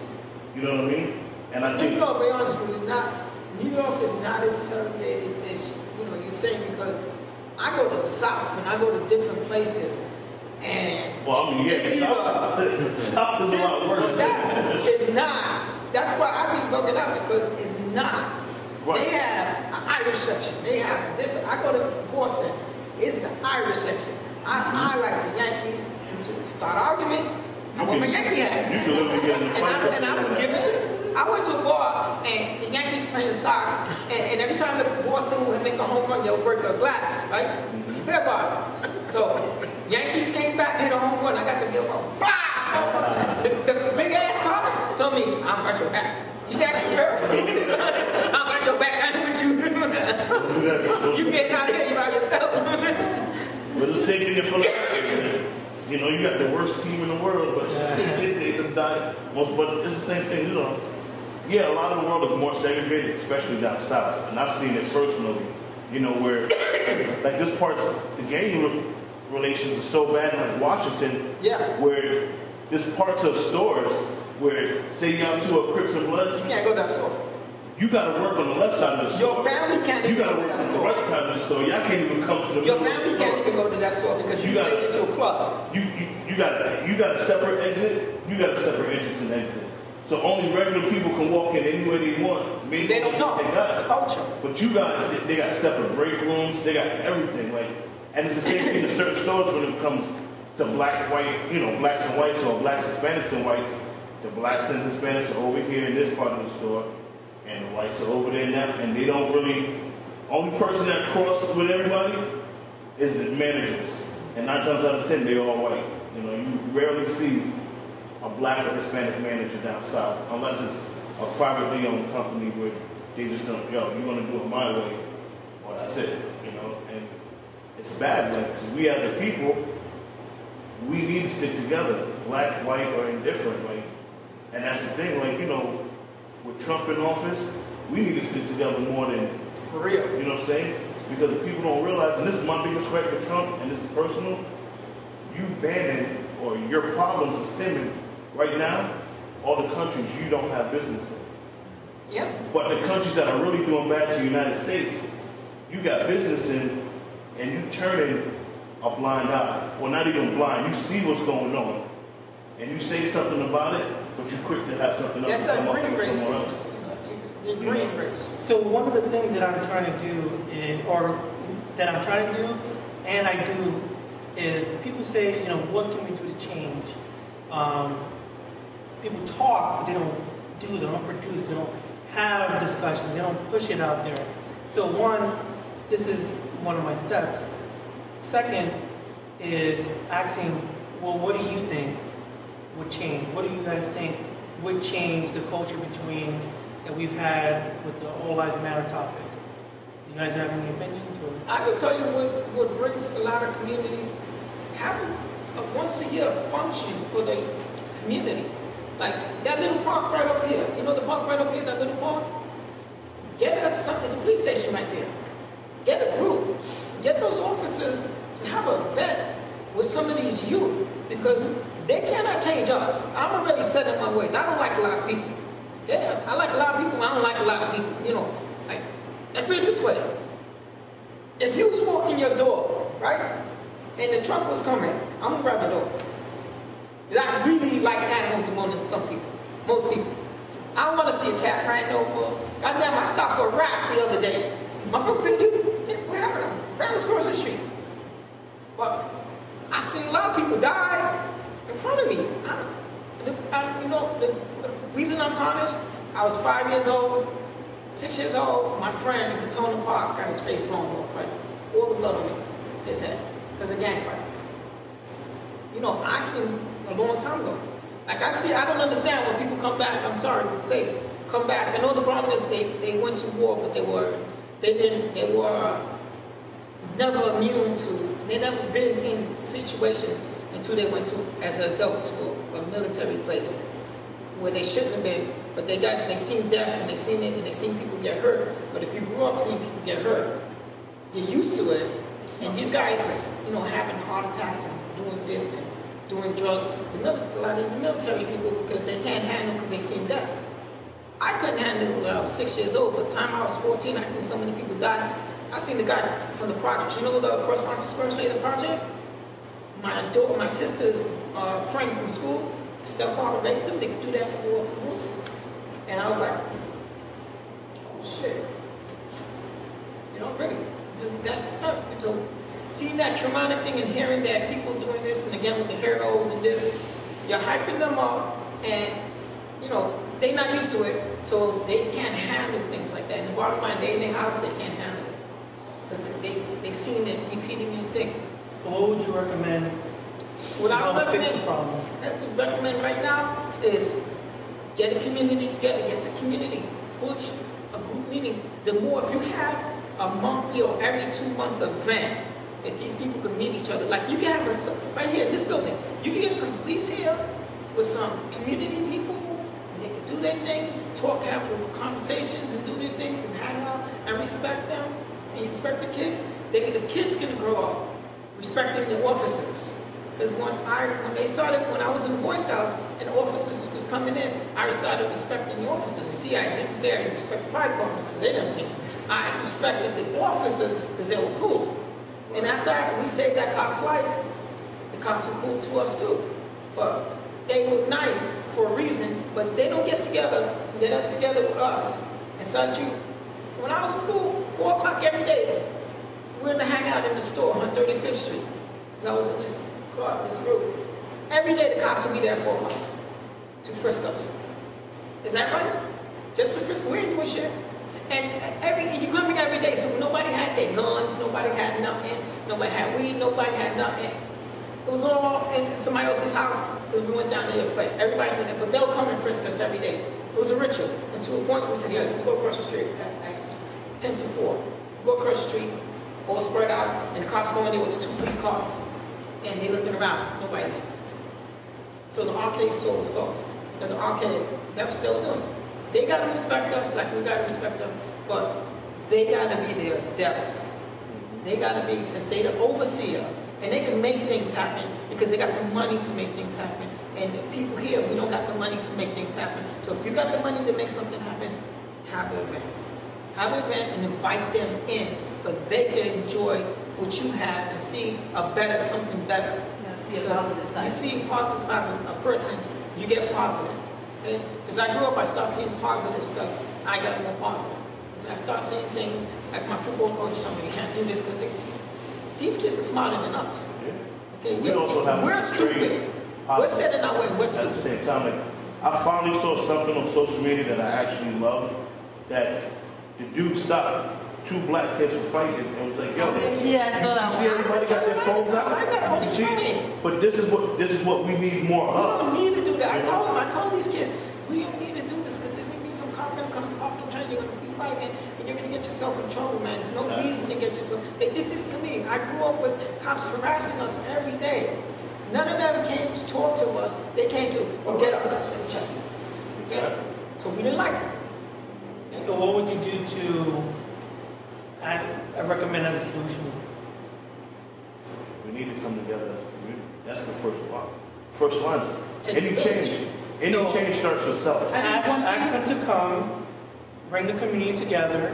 You know what I mean? And I think. You know, to be honest with you, New York is not as segregated as you're saying because I go to the South and I go to different places. And well, I mean, yeah, South is a lot worse. That is not. That's why I be looking up because it's not. Right. They have an Irish section. They have this. I go to Boston. It's the Irish section. I like the Yankees. And to start argument, I want my Yankee hat. You can literally get in the fight. And I don't give a shit. I went to a bar and the Yankees playing the Sox, and every time the Boston would make a home run, they'll break a glass, right? Fair bar. So Yankees came back, hit a home run. I got the bill. The big ass cop told me, I don't got your back. You got your back. I don't got your back. I know what you. You getting out of here, you by yourself. But the same thing in Philadelphia. You know, you got the worst team in the world, but they die most. But it's the same thing, you know. Yeah, a lot of the world is more segregated, especially down south, and I've seen it personally. You know, where like this part's the gang relations are so bad, like Washington, where there's parts of stores where say you're out to a Crips and Bloods, you can't go to that store. You got to work on the left side of the store. Your family can't even go to that store. You got to work on the right side of the store. Y'all can't even come to the Your family can't even go to that store because you made it to a club. You got a separate exit. You got a separate entrance and exit. So only regular people can walk in anywhere they want. Maybe they don't know. They got the culture. But they got separate break rooms. They got everything. Like, and it's the same thing in certain stores when it comes to black, white, you know, blacks and whites or blacks, Hispanics and whites. The blacks and Hispanics are over here in this part of the store. And the whites are over there now, and they don't really. Only person that crosses with everybody is the managers, and 9 times out of 10 they all white. You know, you rarely see a black or Hispanic manager down south, unless it's a privately owned company where they just don't. Yo, you're gonna do it my way. or that's it, you know. And it's bad, like, 'cause we as a people, we need to stick together, black, white, or indifferent, like, and that's the thing, like, you know, with Trump in office, we need to stick together more than, For real. you know what I'm saying? Because people don't realize, and this is my biggest gripe with Trump, and this is personal, you banning, or your problems are stemming right now, all the countries you don't have business in. Yeah. But the countries that are really doing bad to the United States, you got business in, and you turning a blind eye. Well, not even blind. You see what's going on, and you say something about it, but you're quick to have something else That's come that up green with race. someone else. The green race. So one of the things that I'm trying to do is, or that I'm trying to do, and I do, is people say, you know, what can we do to change? People talk, but they don't do, they don't produce, they don't have discussions, they don't push it out there. So one, this is one of my steps. Second is asking, well, what do you think would change? What do you guys think would change the culture between that we've had with the All Lives Matter topic? Do you guys have any opinions? Or? I can tell you what brings a lot of communities having a once a year function for the community. Like that little park right up here. You know the park right up here, that little park? Get us some, it's a police station right there. Get a group. Get those officers to have a vet with some of these youth because they cannot change us. I'm already set in my ways. I don't like a lot of people. Yeah, I like a lot of people, I don't like a lot of people. You know, like, let's put it this way. If you was walking your door, right, and the truck was coming, I'm gonna grab the door. I really like animals more than some people, most people. I don't want to see a cat ran over. Goddamn, I stopped for a rat the other day. My folks said, what happened? Rat was crossing the street. But I seen a lot of people die in front of me. You know, the reason I'm tarnished, I was 5 years old, 6 years old, my friend in Katona Park got his face blown off, right? All the blood on his head, because of gang fight. You know, I seen a long time ago. Like I don't understand when people come back, I'm sorry to say, come back. I know the problem is they went to war, but they were never immune to, they never been in situations until they went to, as an adult, to a military place where they shouldn't have been, but they seen death and they seen it and they seen people get hurt. But if you grew up seeing people get hurt, you're used to it. And these guys are, you know, having heart attacks and doing this and doing drugs. A lot of the military people, because they can't handle because they seen death. I couldn't handle it when I was 6 years old, but the time I was 14, I seen so many people die. I seen the guy from the project. You know the cross-country first lady project? My sister's friend from school, stepfather raped him. They could do that and go off the roof. And I was like, oh shit. You know, really, that's not, so seeing that traumatic thing and hearing that people doing this, and again with the heroes and this, you're hyping them up, and you know, they're not used to it, so they can't handle things like that. And the bottom line, they in their house, they can't handle it. Because they've seen it repeating and think. What would you recommend? What I would recommend right now is get a community together, get the community, push a group meeting. The more, if you have a monthly or every 2-month event that these people can meet each other, like you can have right here in this building, you can get some police here with some community people, and they can do their things, talk, have conversations, and do their things, and hang out, and respect them, and respect the kids. The kids can grow up respecting the officers. Because when I was in the Boy Scouts and officers was coming in, I started respecting the officers. You see, I didn't say I respect the fire department because they didn't think. I respected the officers because they were cool. And after we saved that cop's life, the cops were cool to us too. But they were nice for a reason, but they don't get together, they're not together with us. And so when I was in school, 4 o'clock every day, we were in the hangout in the store on 35th Street. Because I was in this club, this group. Every day the cops would be there at 4 o'clock to frisk us. Is that right? Just to frisk, we ain't doing shit. And you coming every day, so nobody had their guns, nobody had nothing, nobody had weed, nobody had nothing. It was all in somebody else's house because we went down there to play. Everybody knew that, but they'll come and frisk us every day. It was a ritual. And to a point, we said, yeah, let's go across the street at 10 to 4. go across the street, all spread out, and the cops go in there with 2 police cars, and they looking around, nobody's there. So the arcade store was closed. And the arcade, that's what they were doing. They gotta respect us like we gotta respect them, but they gotta be their devil. They gotta be, since they're the overseer, and they can make things happen because they got the money to make things happen. And people here, we don't got the money to make things happen. So if you got the money to make something happen, have an event. Have an event and invite them in, but they can enjoy what you have and see something better. See a positive side. You see a positive side of a person, you get positive. Okay? As I grew up, I started seeing positive stuff. I got more positive. As I start seeing things like my football coach told me, you can't do this because these kids are smarter than us. Okay? We're stupid. We're setting our way. We're stupid. At the same time, like, I finally saw something on social media that I actually loved. That the dude stopped 2 black kids from fighting and was like, "Yo, yeah, I saw that see everybody got their phones out." I got only training. But this is what we need more We of. don't need to do that. I told these kids, we don't need to do this because there's going to be some cop them come up and train. You're going to be fighting and you're going to get yourself in trouble, man. There's no reason to get yourself. They did this to me. I grew up with cops harassing us every day. None of them came to talk to us. They came to, get up and check. Okay? So we didn't like it. So what would you do to, I recommend as a solution? We need to come together as a community. That's the first line. First line is any change starts with self. Ask them to come, bring the community together.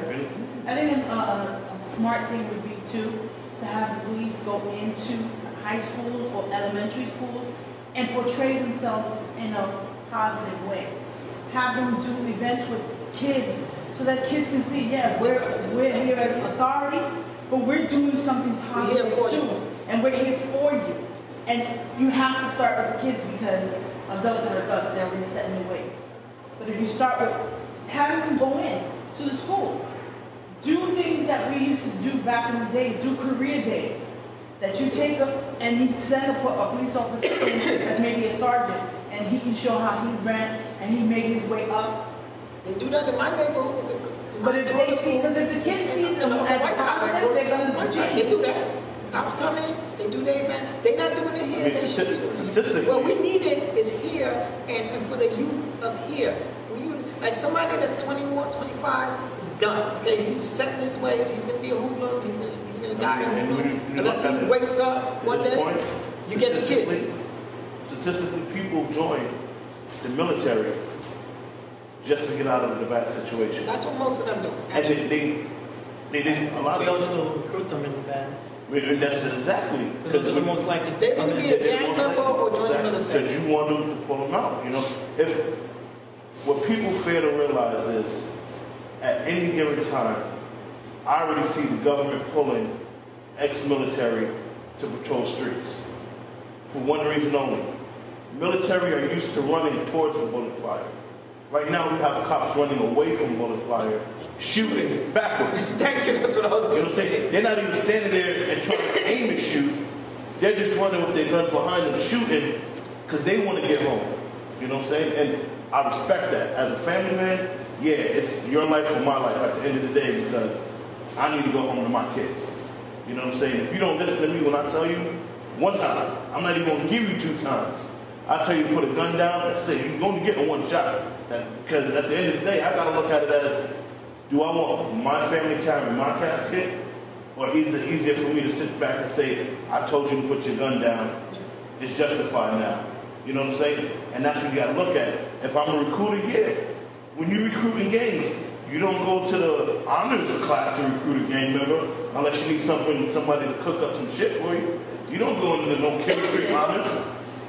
I think a smart thing would be to have the police go into high schools or elementary schools and portray themselves in a positive way. Have them do events with kids so that kids can see, yeah, we're here as authority, but we're doing something positive too. And we're here for you. And you have to start with the kids because adults are adults, they're already set in the way. But if you start with having them go in to the school, do things that we used to do back in the days, do career day. That you take and you send a police officer in as maybe a sergeant, and he can show how he ran and he made his way up. They do that in my neighborhood. But if they see, because if the kids see them as positive, they're going to change. They do that. Cops come in, they do their event. They're not doing it here. What we need it is here and for the youth of here. Like somebody that's 21, 25 is done. Okay, he's set in his ways. He's going to be a hoodlum. He's going to die a hoodlum. Unless he wakes up one day, you get the kids. Statistically, people join the military just to get out of the bad situation. That's what most of them do. And they didn't. A lot We of also recruit them in the band. That's exactly Because those are the most likely. They're going to be a gang member or join the military. Because you want them to pull them out. You know, what people fail to realize is, at any given time, I already see the government pulling ex-military to patrol streets. For one reason only. Military are used to running towards the bullet fire. Right now we have cops running away from bullet fire, shooting backwards. Thank you, that's what I was going to say. You know what I'm saying? They're not even standing there and trying to aim and shoot. They're just running with their guns behind them, shooting, because they want to get home. You know what I'm saying? And I respect that. As a family man, yeah, it's your life or my life at the end of the day because I need to go home to my kids. You know what I'm saying? If you don't listen to me when I tell you one time, I'm not even going to give you 2 times. I tell you to put a gun down, that's it. You're going to get in one shot. Because at the end of the day, I got to look at it as, do I want my family carrying my casket? Or is it easier for me to sit back and say, I told you to put your gun down. It's justified now. You know what I'm saying? And that's what you got to look at. If I'm a recruiter, yeah. When you recruit in gangs, you don't go to the honors class to recruit a gang member unless you need somebody to cook up some shit for you. You don't go into no chemistry honors.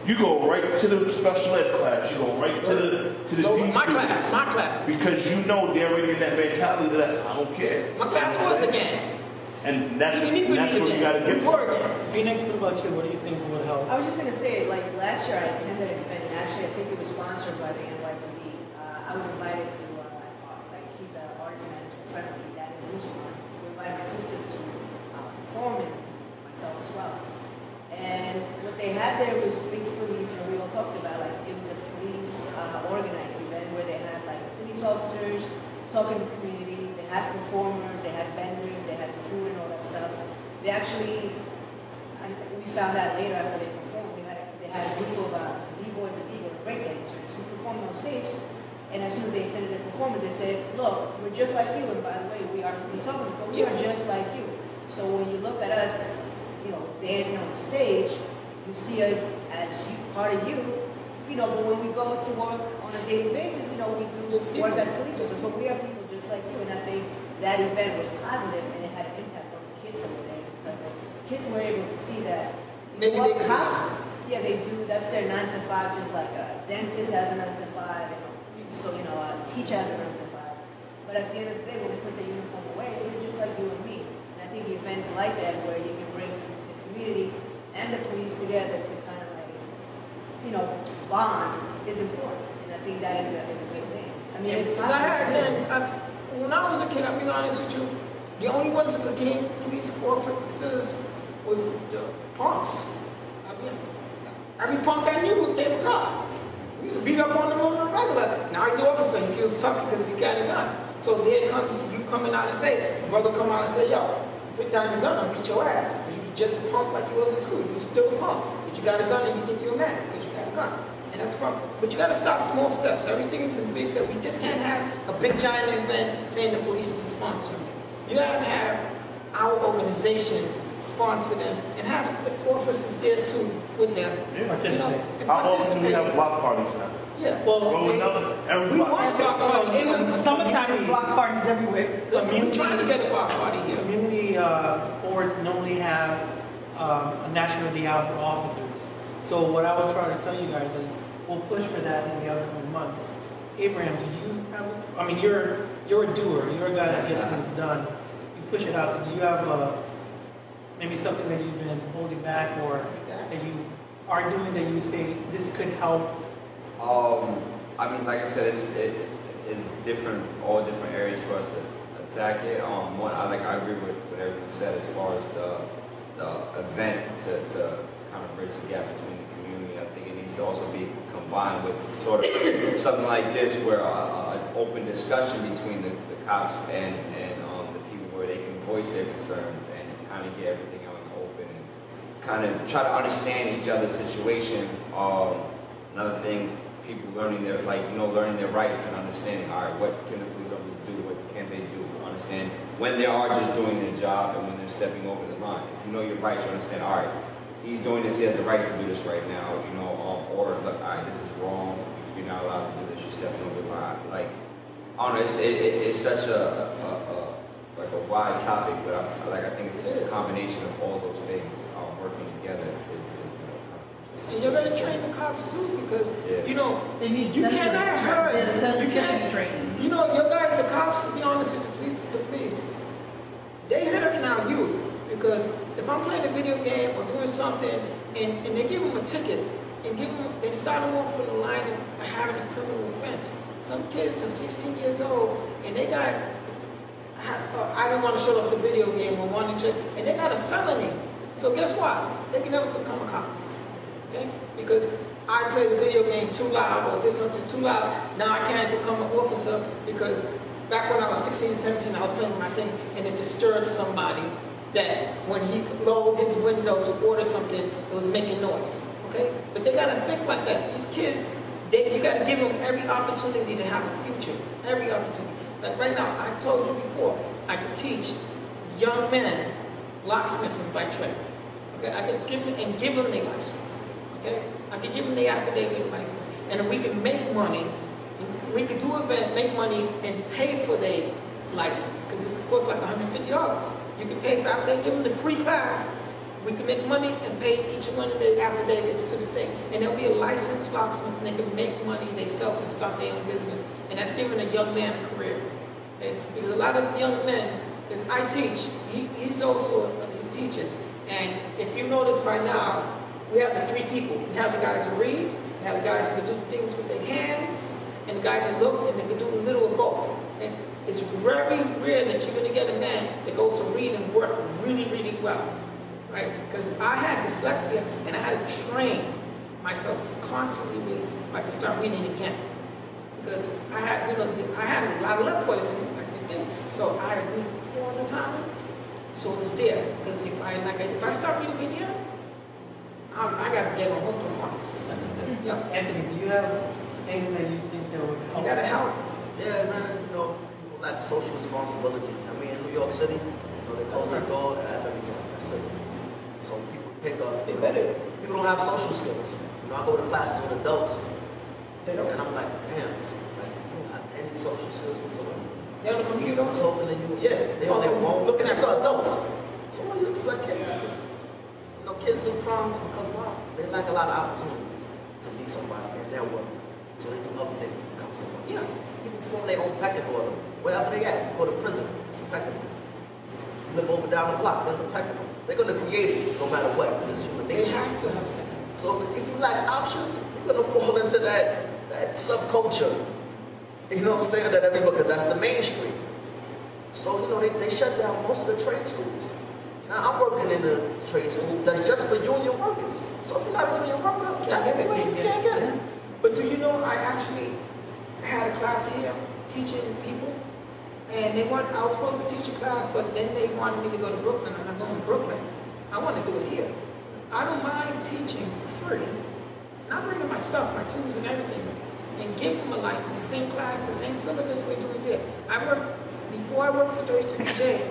You go right to the special ed class. You go right to the D my class. Because you know they're already in that mentality that I don't care. My class was a gang. And that's what you got to get for. Phoenix, what about you? What do you think would help? I was just going to say, like last year I attended an event, and actually I think it was sponsored by the NYC. I was invited to, he's an artist manager, friend of me, Daniel Guzman. We invited my sister to perform and myself as well. And what they had there was basically, we all talked about, like it was a police organized event where they had like police officers talking to the community. They had performers, they had vendors, they had food and all that stuff. They actually, we found out later after they performed, they had a group of B-boys and B-girls, breakdancers, who performed on stage. And as soon as they finished their performance, they said, look, we're just like you, and by the way, we are police officers, but we are just like you. So when you look at us, dancing on the stage, you see us as part of you, but when we go to work on a daily basis, we do work as police officers, but we are people just like you. And I think that event was positive, and it had an impact on the kids that were there, because kids were able to see that. Maybe what they cops, yeah, they do. That's their 9 to 5, just like a dentist has a 9 to 5, so a teacher has a 9 to 5. But at the end of the day, when they put their uniform away, they're just like you and me. And I think events like that, where you can bring the community and the police together to kind of bond, is important. And I think that is a good thing. I mean, it's because I had things. When I was a kid, I'll be honest with you, the only ones that became police officers was the punks. Every punk I knew became a cop. We used to beat up on them on a regular. Now he's an officer. He feels tough because he got a gun. So there comes you coming out and say, your brother come out and say, yo, put down your gun, I'll beat your ass. Because you just a punk like you was in school. You still a punk. But you got a gun and you think you're a man because you got a gun. And that's the problem. But you got to start small steps. Everything is a big step. We just can't have a big giant event saying the police is a sponsor. You got to have our organizations sponsor them and have the officers there too with them. How often do we have block parties now? Yeah. Every we block want block parties. It was summertime with block parties everywhere. We're trying to get a block party here. Community boards normally have a national day out for officers. So what I would try to tell you guys is we'll push for that in the upcoming months. Abraham, do you have? I mean, you're a doer. You're a guy that gets things done. You push it out. Do you have maybe something that you've been holding back, or that you are doing that you say this could help? I mean, like I said, it's different, all different areas for us to attack it. I agree with what everyone said as far as the event to kind of bridge the gap between the community. I think it needs to also be combined with sort of something like this, where an open discussion between the cops and the people, where they can voice their concerns and kind of get everything out in the open and kind of try to understand each other's situation. Another thing, people learning their rights and understanding, all right, what can the police officers do, what can they do, understand when they are just doing their job and when they're stepping over the line. If you know your rights, you understand, all right, he's doing this, he has the right to do this right now, or look, all right, this is wrong, you're not allowed to do this, you're stepping over the line. Like, I don't know, it's such a wide topic, but I think it's just a combination of all those things working together And you're going to train the cops too, because they need you cannot hurt. You can't train. Your guys, the cops, to be honest with the police, they hurting our youth, because if I'm playing a video game or doing something and they give them a ticket and they start them off from the line of having a criminal offense. Some kids are 16 years old and they got, I don't want to show off the video game or wanting to, and they got a felony. So guess what? They can never become a cop. Okay? Because I played the video game too loud or did something too loud. Now I can't become an officer because back when I was 16 and 17, I was playing my thing and it disturbed somebody that when he lowered his window to order something, it was making noise. Okay? But they got to think like that. These kids, you got to give them every opportunity to have a future. Every opportunity. Like right now, I told you before, I could teach young men locksmithing by trade. Okay? I could give them their license. Okay? I could give them the affidavit license. And we can make money. We could do an event, make money, and pay for their license. Because it costs like $150. You can pay for, after they give them the free class, we can make money and pay each one of their affidavits to the thing. And there'll be a licensed locksmith, and they can make money themselves and start their own business. And that's giving a young man a career. Okay? Because a lot of young men, because I teach, he teaches. And if you notice by now, we have the three people. We have the guys who read, we have the guys who can do things with their hands, and the guys who look, and they can do a little of both. Okay? It's very rare that you're going to get a man that goes to read and work really, really well. Right? Because I had dyslexia, and I had to train myself to constantly read. I could start reading again. Because I had a lot of left poison. I did this. So I read all the time. So it's there. Because if I start reading video, I got to get on hook on farmers. Yeah. Anthony, do you have anything that you think that would help? You gotta help. Yeah, man, you know, people lack social responsibility. I mean, in New York City, you know, they close their door and have everything like that city. So people people don't have social skills. You know, I go to classes with adults, They don't. and I'm like, damn, it's like, you don't have any social skills whatsoever. They're on the computer. Talking to you, yeah, they on their phone. Looking at These are adults. So what do you expect kids to do? You know, kids do crimes because why? They lack a lot of opportunities to meet somebody in their world. So they do other things to become somebody. Yeah. People form their own pecking order. Wherever they at, go to prison, it's a pecking order. You live over down the block, there's a pecking order. They're going to create it no matter what, because it's human They nature. have to have that. So if you lack options, you're going to fall into that subculture. You know what I'm saying? That because that's the mainstream. So, you know, they shut down most of the trade schools. Now, I'm working in the trade school that's just for union workers. So if you're not a union worker, you can't get it. But do you know, I actually had a class here teaching people, and I was supposed to teach a class, but then they wanted me to go to Brooklyn, and I'm going to Brooklyn. I want to do it here. I don't mind teaching for free, and I'm bringing my stuff, my tools and everything, and give them a license, the same class, the same syllabus we're doing there. Before I worked for 32J,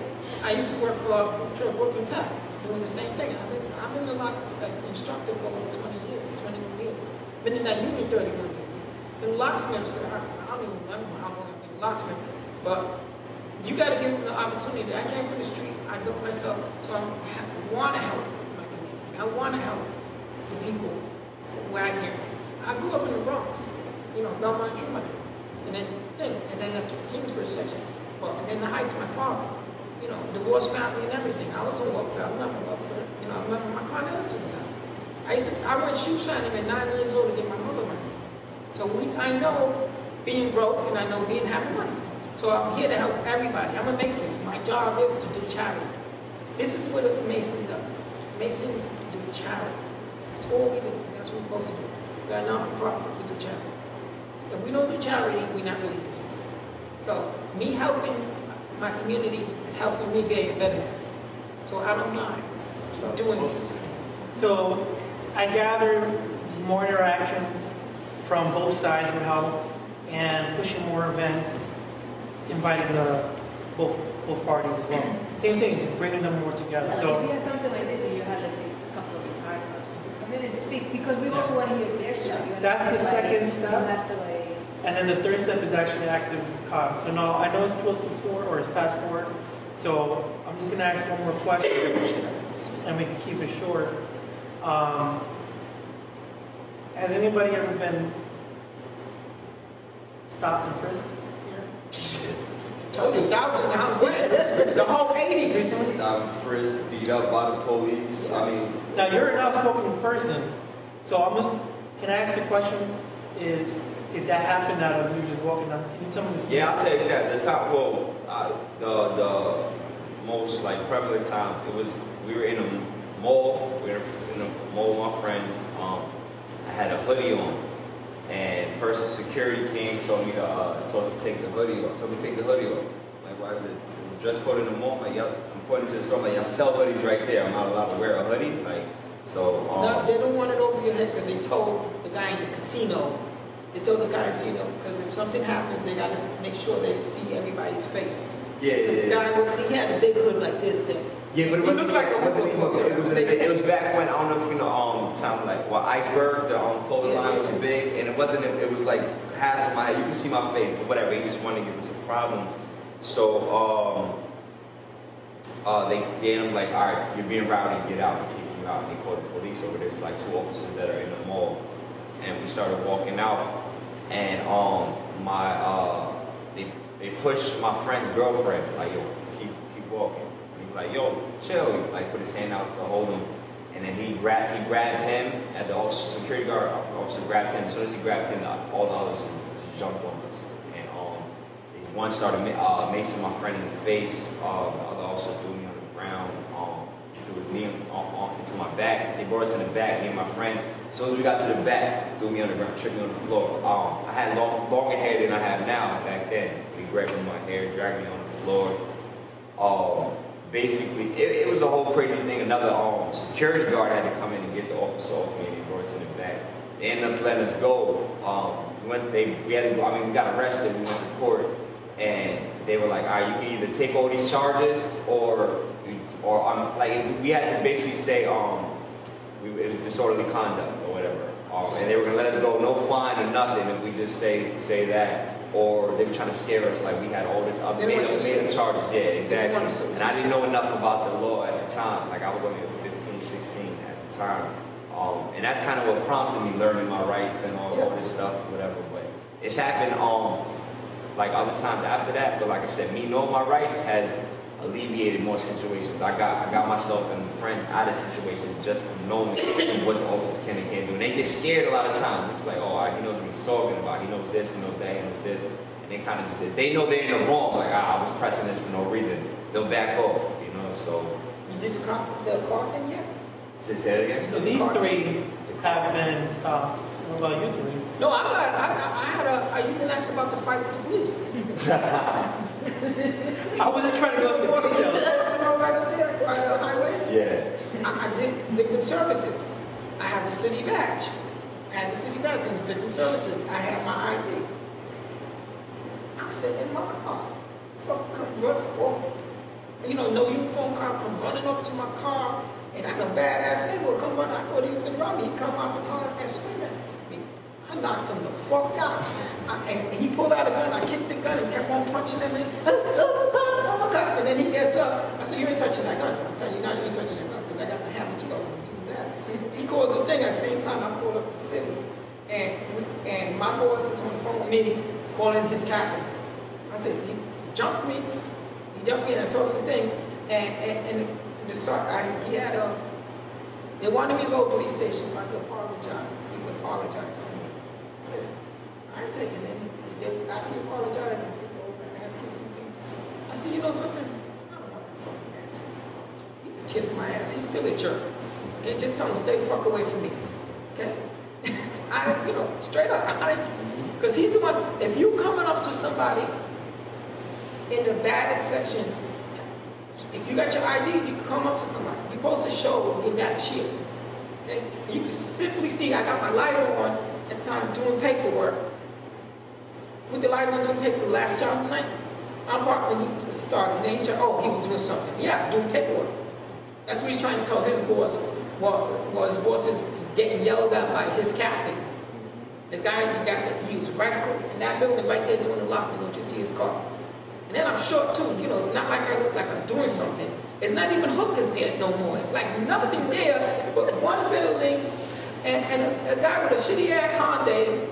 I used to work for Brooklyn Tech, doing the same thing. I've been a instructor for over 20 years, 21 years. Been in that union 31 years. Been locksmiths, I don't even remember how long I've been a locksmith, but you got to give them the opportunity. I came from the street, I built myself, so I want to help my community. I want to help the people where I came from. I grew up in the Bronx, you know, Belmont Truman, and then the Kingsbridge section. Well, and then the Heights, my father, you know, divorced family and everything. I was on welfare. I remember welfare. You know, I remember my car Nelson was out. I went shoe shining at 9 years old to get my mother money. So I know being broke and I know being having money. So I'm here to help everybody. I'm a Mason. My job is to do charity. This is what a Mason does. Masons do charity. That's all we do. That's what we're supposed to do. We're not for profit. We do charity. If we don't do charity, we're not really Masons. So me helping my community is helping me be a better man. So I don't mind doing this. So I gather more interactions from both sides would help, and pushing more events, inviting both parties as well. Same thing, just bringing them more together. If So you have something like this, and you had, let's say, a couple of retired cops to come in and speak, because we also want to hear their side. You that's the understand? second You step. have to And then the third step is actually active cops. So now I know it's close to 4 or it's past 4. So I'm just gonna ask one more question, and we can keep it short. Has anybody ever been stopped and frisked here? Told you, the whole 80s. Frisked, beat up by the police. I mean, Now you're an outspoken person, so can I ask the question? Did that happen out of you just walking down? Can you tell me this? yeah, I'll tell you exactly. The top, the most like prevalent time, we were in a mall. We were in a mall with my friends. I had a hoodie on, and first the security came, told us to take the hoodie off. Told me to take the hoodie off. Like, why is it dress code in the mall? Like, I'm pointing to the store. Like, y'all sell hoodies right there. I'm not allowed to wear a hoodie. Like, so. No, they don't want it over your head because they told the guy in the casino. They told the guy in the casino because if something happens, they got to make sure they see everybody's face. Yeah, Because the guy, he had a big hood like this thing. Yeah, but it He looked like a it was back when, I don't know if you know, time like, Iceberg, the clothing line was big, and it was like half of my head. You can see my face, but whatever, he just wanted to give us a problem. So, they gave him like, all right, you're being rowdy, get out, and kicking you out. And they called the police over there. There's like 2 officers that are in the mall. And we started walking out, and they pushed my friend's girlfriend, like, yo, keep walking. And he was like, yo, chill. He like put his hand out to hold him, and then he grabbed him, and the security guard officer grabbed him. As soon as he grabbed him, all the others just jumped on us. And one started macing my friend in the face. The other officer threw me on the ground. Threw his knee into my back. They brought us in the back, me and my friend. As soon as we got to the back, threw me on the ground, tripped me on the floor. I had longer hair than I have now back then. He grabbed me my hair, dragged me on the floor. Basically, it was a whole crazy thing. Another security guard had to come in and get the officer off me, and he brought us in the back. They ended up letting us go. We had to go. I mean, we got arrested. We went to court, and they were like, "All right, you can either take all these charges, or like we had to basically say it was disorderly conduct or whatever." And they were gonna let us go, no fine or nothing, if we just say that. Or they were trying to scare us, like we had all this other made up charges. Yeah, exactly. And I didn't know enough about the law at the time. Like I was only 15, 16 at the time. And that's kind of what prompted me learning my rights and all this stuff, whatever. But it's happened like other times after that. But like I said, me knowing my rights has alleviated more situations. I got myself and friends out of situations just from knowing what the officer can and can't do. And they get scared a lot of times. It's like, oh, he knows what he's talking about. He knows this, he knows that, he knows this. And they kind of just, they know they're in the wrong. Like, I was pressing this for no reason. They'll back off, you know, so. You did the car thing yet? Say that again? So these three have been stopped. What about you three? No, you didn't ask about the fight with the police. I wasn't trying to go into details. Right up there, right on the highway. Yeah. I did victim services. I have a city badge. I had the city badge because victim services. I have my ID. I sit in my car. Fuck, come run off. You know, no uniform cop come running up to my car, and that's a badass neighbor. Come run. I thought he was gonna rob me. He come out the car and scream at me. I knocked him the fuck out. And he pulled out a gun. I kicked the gun and kept on punching him. Oh my God. And then he gets up. I said, you ain't touching that gun. I'm telling you now, you ain't touching that gun because I got the hammer too. I was going to use that. He calls the thing at the same time I called up the city. And my boss is on the phone with me calling his captain. I said, he jumped me. He jumped me and I told him the thing. And they wanted me to go to the police station if I could apologize. He would apologize to me. I said, I ain't taking any. After you apologize and people over and ask you anything. I said, you know something? I don't want to fucking ask his apology. He can kiss my ass. He's still a jerk. Okay, just tell him stay the fuck away from me. Okay? Straight up. Because he's the one, if you coming up to somebody in the batted section, if you got your ID, you can come up to somebody. You're supposed to show you got a shield. Okay? And you can simply see I got my lighter on at the time doing paperwork. With the lighter on doing paperwork, the last job of the night, I'm parked when he started. And then he's trying, he was doing something. Yeah, doing paperwork. That's what he's trying to tell his boss. Well, his boss is getting yelled at by his captain. The guy he was right in that building right there doing the lock. Don't you see his car? And then I'm short too. You know, it's not like I look like I'm doing something. It's not even hookers there no more. It's like nothing there but one building and a guy with a shitty ass Hyundai.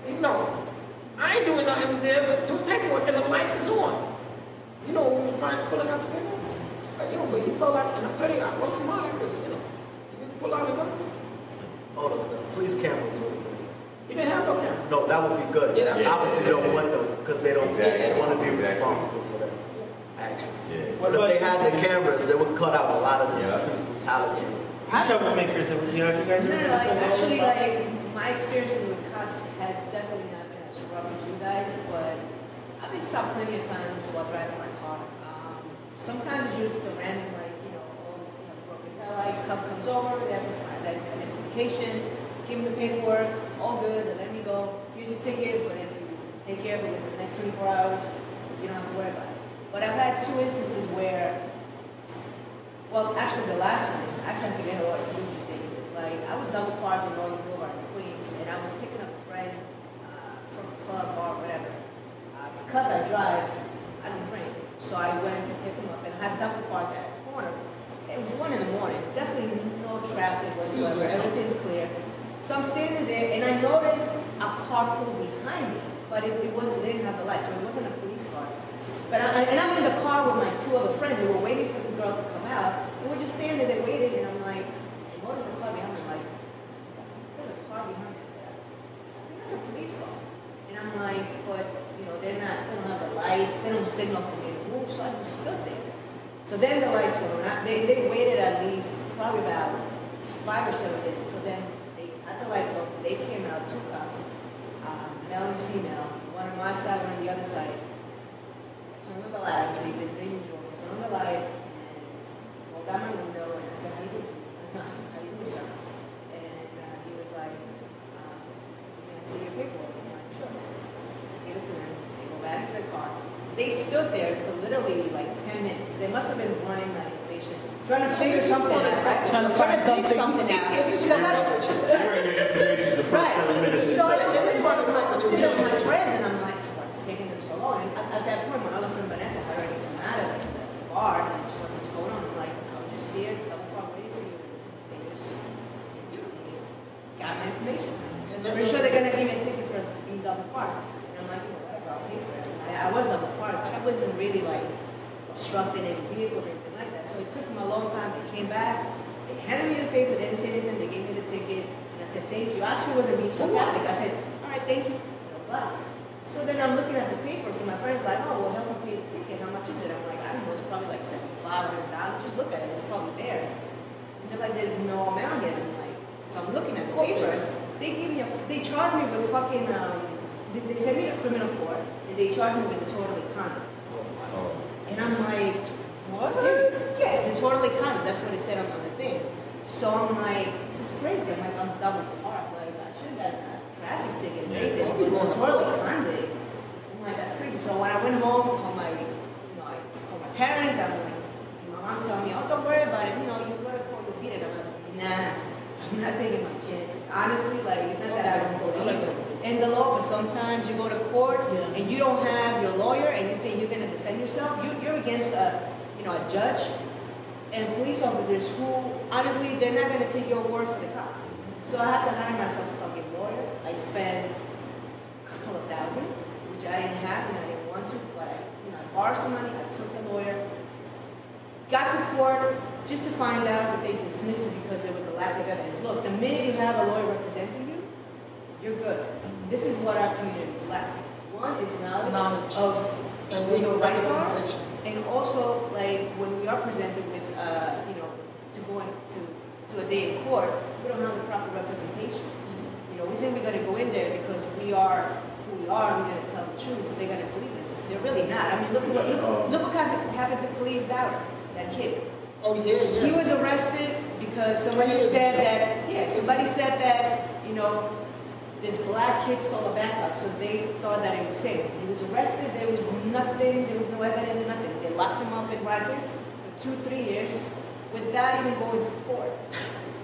You know, I ain't doing nothing there but doing paperwork and the light is on. You know, when we find filling out the paperwork. But he fell out, and I'm telling you, I work for mine because, you didn't pull out a gun. Oh, the police cameras. You didn't have no camera. No, that would be good. Yeah, obviously, they don't want them because they don't want to be responsible for their actions. Yeah. But if they had the cameras, they would cut out a lot of this police brutality. Troublemakers, you guys actually, my experiences with cops has definitely not been as rough as you guys, but I've been stopped plenty of times while driving my car. Sometimes it's just the random, broken taillight, cop comes over, they ask me for my identification, give them the paperwork, all good, they let me go. Here's your ticket, but if you take care of it within the next 24 hours, you don't have to worry about it. But I've had two instances where, actually the last one, I forget what stupid thing it is. Like, I was double parked in Northern Boulevard in Queens, and I was picking up a friend from a club or whatever. Because I drive, I don't drink. So I went to pick him up, and I had double parked at a corner. It was 1 in the morning, definitely no traffic whatsoever, everything's clear. So I'm standing there, and I noticed a car pulled behind me, but it didn't have the lights, so it wasn't a police car. But I'm in the car with my 2 other friends, and we're waiting for this girl to come out, and we're just standing there waiting, and I'm like, hey, what is the car behind me? I'm like, there's a car behind me. I think that's a police car. And I'm like, but, they don't have the lights, they don't signal for me to move, so I just stood there. So then the lights were on. They waited at least probably about 5 or 7 minutes. So then they had the lights off. They came out, 2 cops, male and female, one on my side, one on the other side. Turned on the lights. They stood there for literally like 10 minutes. They must have been running that information, trying to figure something out, trying to dig something out. It's just Information the first Right. 7 minutes. So that's why I'm like, I'm sitting with my friends and I'm like, what's taking them so long? And at that point, my other friend Vanessa had already come out of the bar and she's like, what's going on? I'm like, I'll just see it, double park waiting for you. They just got my information. And I'm pretty sure they're gonna give me a ticket for being double park. And I'm like, whatever, I'll pay for it. I was double parked, but I wasn't really like obstructing any vehicle or anything like that. So it took them a long time. They came back, they handed me the paper, they didn't say anything, they gave me the ticket, and I said, thank you. I actually wasn't being sarcastic. I said, all right, thank you. Blah. So then I'm looking at the paper, so my friend's like, oh, well, help me pay the ticket. How much is it? I'm like, I don't know, it's probably like $7,500. Just look at it, it's probably there. And they're like, there's no amount here. I'm like, so I'm looking at the paper. They charged me with fucking, they sent me to criminal court, and they charged me with disorderly conduct. And I'm like, what? Yeah, disorderly conduct. That's what it said on the thing. So I'm like, this is crazy. I'm like, I'm double parked. Like, I should have got a traffic ticket. Anything. Disorderly conduct. I'm like, that's crazy. So when I went home, I told I told my parents. I'm like, my mom's telling me, oh, don't worry about it. You know, you go to court, you'll beat it. I'm like, nah, I'm not taking my chances. Honestly, like, it's not that I don't believe in the law, but sometimes you go to court and you don't have your lawyer and you think you're going to defend yourself. You're against a judge and police officers who, honestly, they're not going to take your word for the cop. So I had to hire myself a fucking lawyer. I spent a couple of thousand, which I didn't have and I didn't want to, but I borrowed some money, I took a lawyer, got to court just to find out that they dismissed it because there was a lack of evidence. Look, the minute you have a lawyer representing you, you're good. This is what our communities lack. One is knowledge of legal rights are, and also like when we are presented with to go to a day in court, we don't have the proper representation. We think we're going to go in there because we are who we are, and we're going to tell the truth, and they're going to believe us. They're really not. I mean, look what happened to Khalif Dowd, that kid. Oh yeah. He was arrested because somebody said that this black kid stole a backpack, so they thought that it was safe. He was arrested, there was nothing, there was no evidence, nothing. They locked him up in Rikers for 2-3 years without even going to court.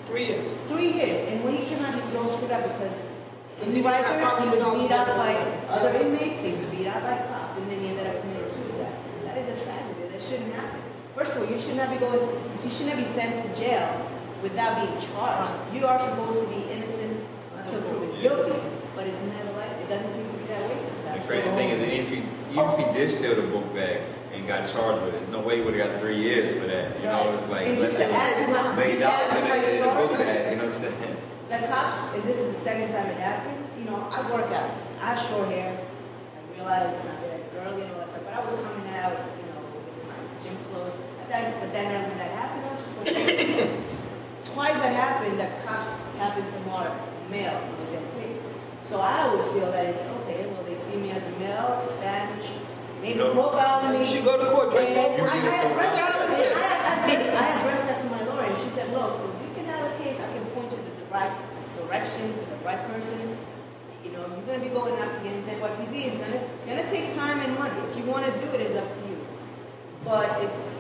3 years. 3 years. And when he came out, he was all screwed up because in Rikers, he was beat up by other inmates, he was beat up by cops, and then he ended up committing suicide. That is a tragedy. That shouldn't happen. First of all, you should not be sent to jail without being charged. You are supposed to be innocent until proven guilty, but it's never like it doesn't seem to be that way sometimes. The crazy thing is, even if he did steal the book bag and got charged with it, no way he would have got 3 years for that. It's like and just to add to my story, the what I'm saying? The cops, and this is the second time it happened. I work out. I have short hair. I realized I'm not very girly and all that stuff, but I was coming out, with my gym clothes. But then when that happened, I was just going twice that happened, that cops happened to mark male on their tickets. So I always feel that it's okay, well, they see me as a male, Spanish, maybe profiling me. You should go to court, dress up. I addressed that to my lawyer, and she said, look, if we can have a case, I can point you to the right direction, to the right person. You're going to be going up against NYPD. It's going to take time and money. If you want to do it, it's up to you. But it's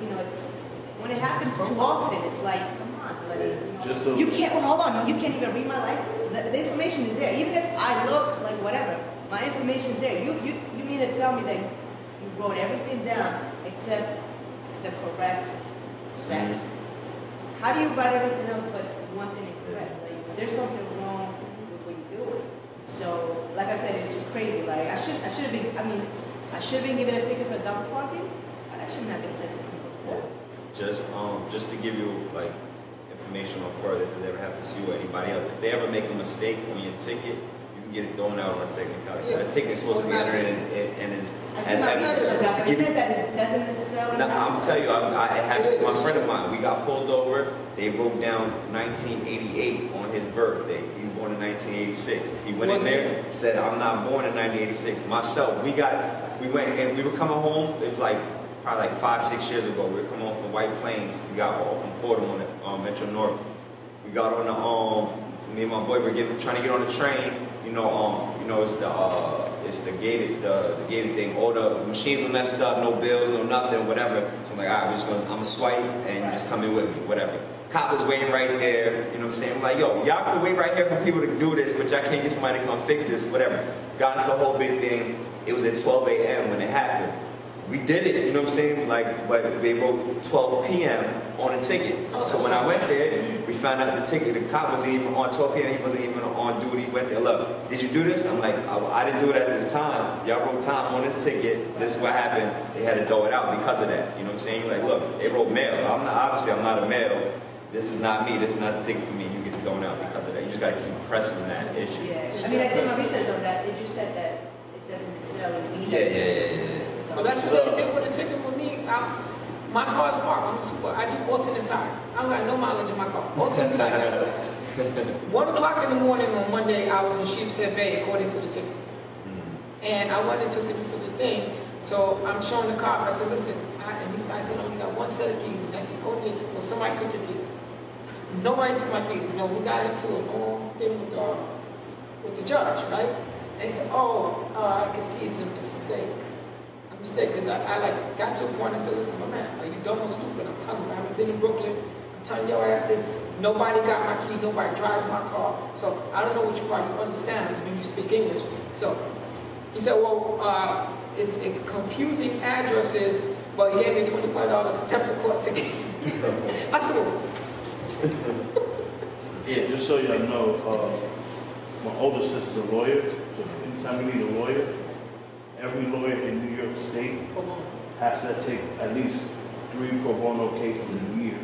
when it happens too often, it's like, come on, buddy. You can't. Well, hold on. You can't even read my license. The information is there. Even if I look like whatever, my information is there. You mean to tell me that you wrote everything down except the correct sex? How do you write everything else but one thing incorrect? Like, there's something wrong with what you're doing. So, like I said, it's just crazy. Like I should have been. I should have been given a ticket for double parking. I shouldn't have been sent to criminal court. Just to give you information on further, if it ever happens to you or anybody else, if they ever make a mistake on your ticket, you can get it thrown out on a technicality. The ticket is supposed to be entered and is as It says that it doesn't necessarily. I'm telling you, it happened to my friend of mine. We got pulled over. They wrote down 1988 on his birthday. He's born in 1986. He went in there, said, "I'm not born in 1986." Myself, we went and we were coming home. It was probably 5-6 years ago. We were coming off from White Plains. We got off from Fordham on Metro North. We got on the me and my boy were trying to get on the train. It's the gated thing. All the machines were messed up, no bills, no nothing, whatever. So I'm like, all right, I'm gonna swipe and you just come in with me, whatever. Cop was waiting right there, you know what I'm saying? I'm like, yo, y'all can wait right here for people to do this, but y'all can't get somebody to come fix this, whatever. Got into a whole big thing. It was at 12 a.m. when it happened. We did it, you know what I'm saying? Like, but they wrote 12 p.m. on the ticket. So when I went there, we found out the cop wasn't even on 12 p.m. He wasn't even on duty. He went there, look, did you do this? I'm like, I didn't do it at this time. Y'all wrote time on this ticket. This is what happened. They had to throw it out because of that. You know what I'm saying? Like, look, they wrote mail. Obviously, I'm not a male. This is not me. This is not the ticket for me. You get thrown out because of that. You just got to keep pressing that issue. Yeah. I mean, I did my research on that. They just said that it doesn't necessarily mean Yeah. Well, that's what they did with the ticket with me. My car is parked. I do alternate side. I don't got no mileage in my car. Alternate side. 1 o'clock in the morning on Monday, I was in Sheepshead Bay according to the ticket. And I went and took it to the thing. So I'm showing the cop. I said, listen, I said, I only got one set of keys. And I said, well, somebody took your key. Nobody took my keys. No, we got into a long thing with the judge, right? And he said, I can see it's a mistake. Because I got to a point and said, listen, my man, are you dumb or stupid? I'm telling you, I haven't been in Brooklyn. I'm telling your ass this. Nobody got my key. Nobody drives my car. So I don't know what you probably understand. Do you speak English? So he said, well, it's confusing addresses, but he gave me $25 contempt of court ticket. I said, well, yeah, just so y'all know, my older sister's a lawyer. So anytime you need a lawyer, every lawyer in New York State has to take at least 3 pro bono cases a year.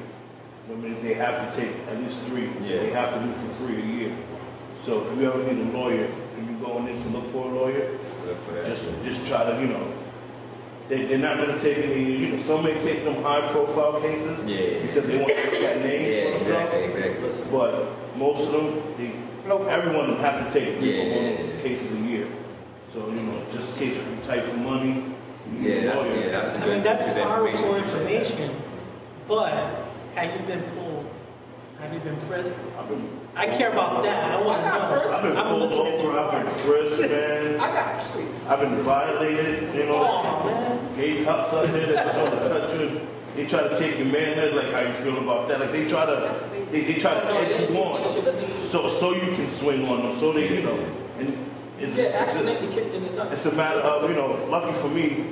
I mean, they have to take at least 3. Yeah. They have to do for free a year. So if you ever need a lawyer and you're going in to look for a lawyer, just try to, they're not going to take any, some may take them high profile cases because they want to get that name for themselves. Exactly. But most of them, everyone have to take 3 pro bono cases a year. So, just in case you type for money. That's a good that's powerful information. But have you been pulled? Have you been frisked? I care about that. I want to know. I've been pulled over. I've been frisked, man. I got streets. I've been violated. Gay cops out there that want to touch you. They try to take your manhood. Like, how you feel about that? Like, they try to edge you on, so you can swing on them. So they, and. Accidentally kicked in the nuts. It's a matter of, lucky for me,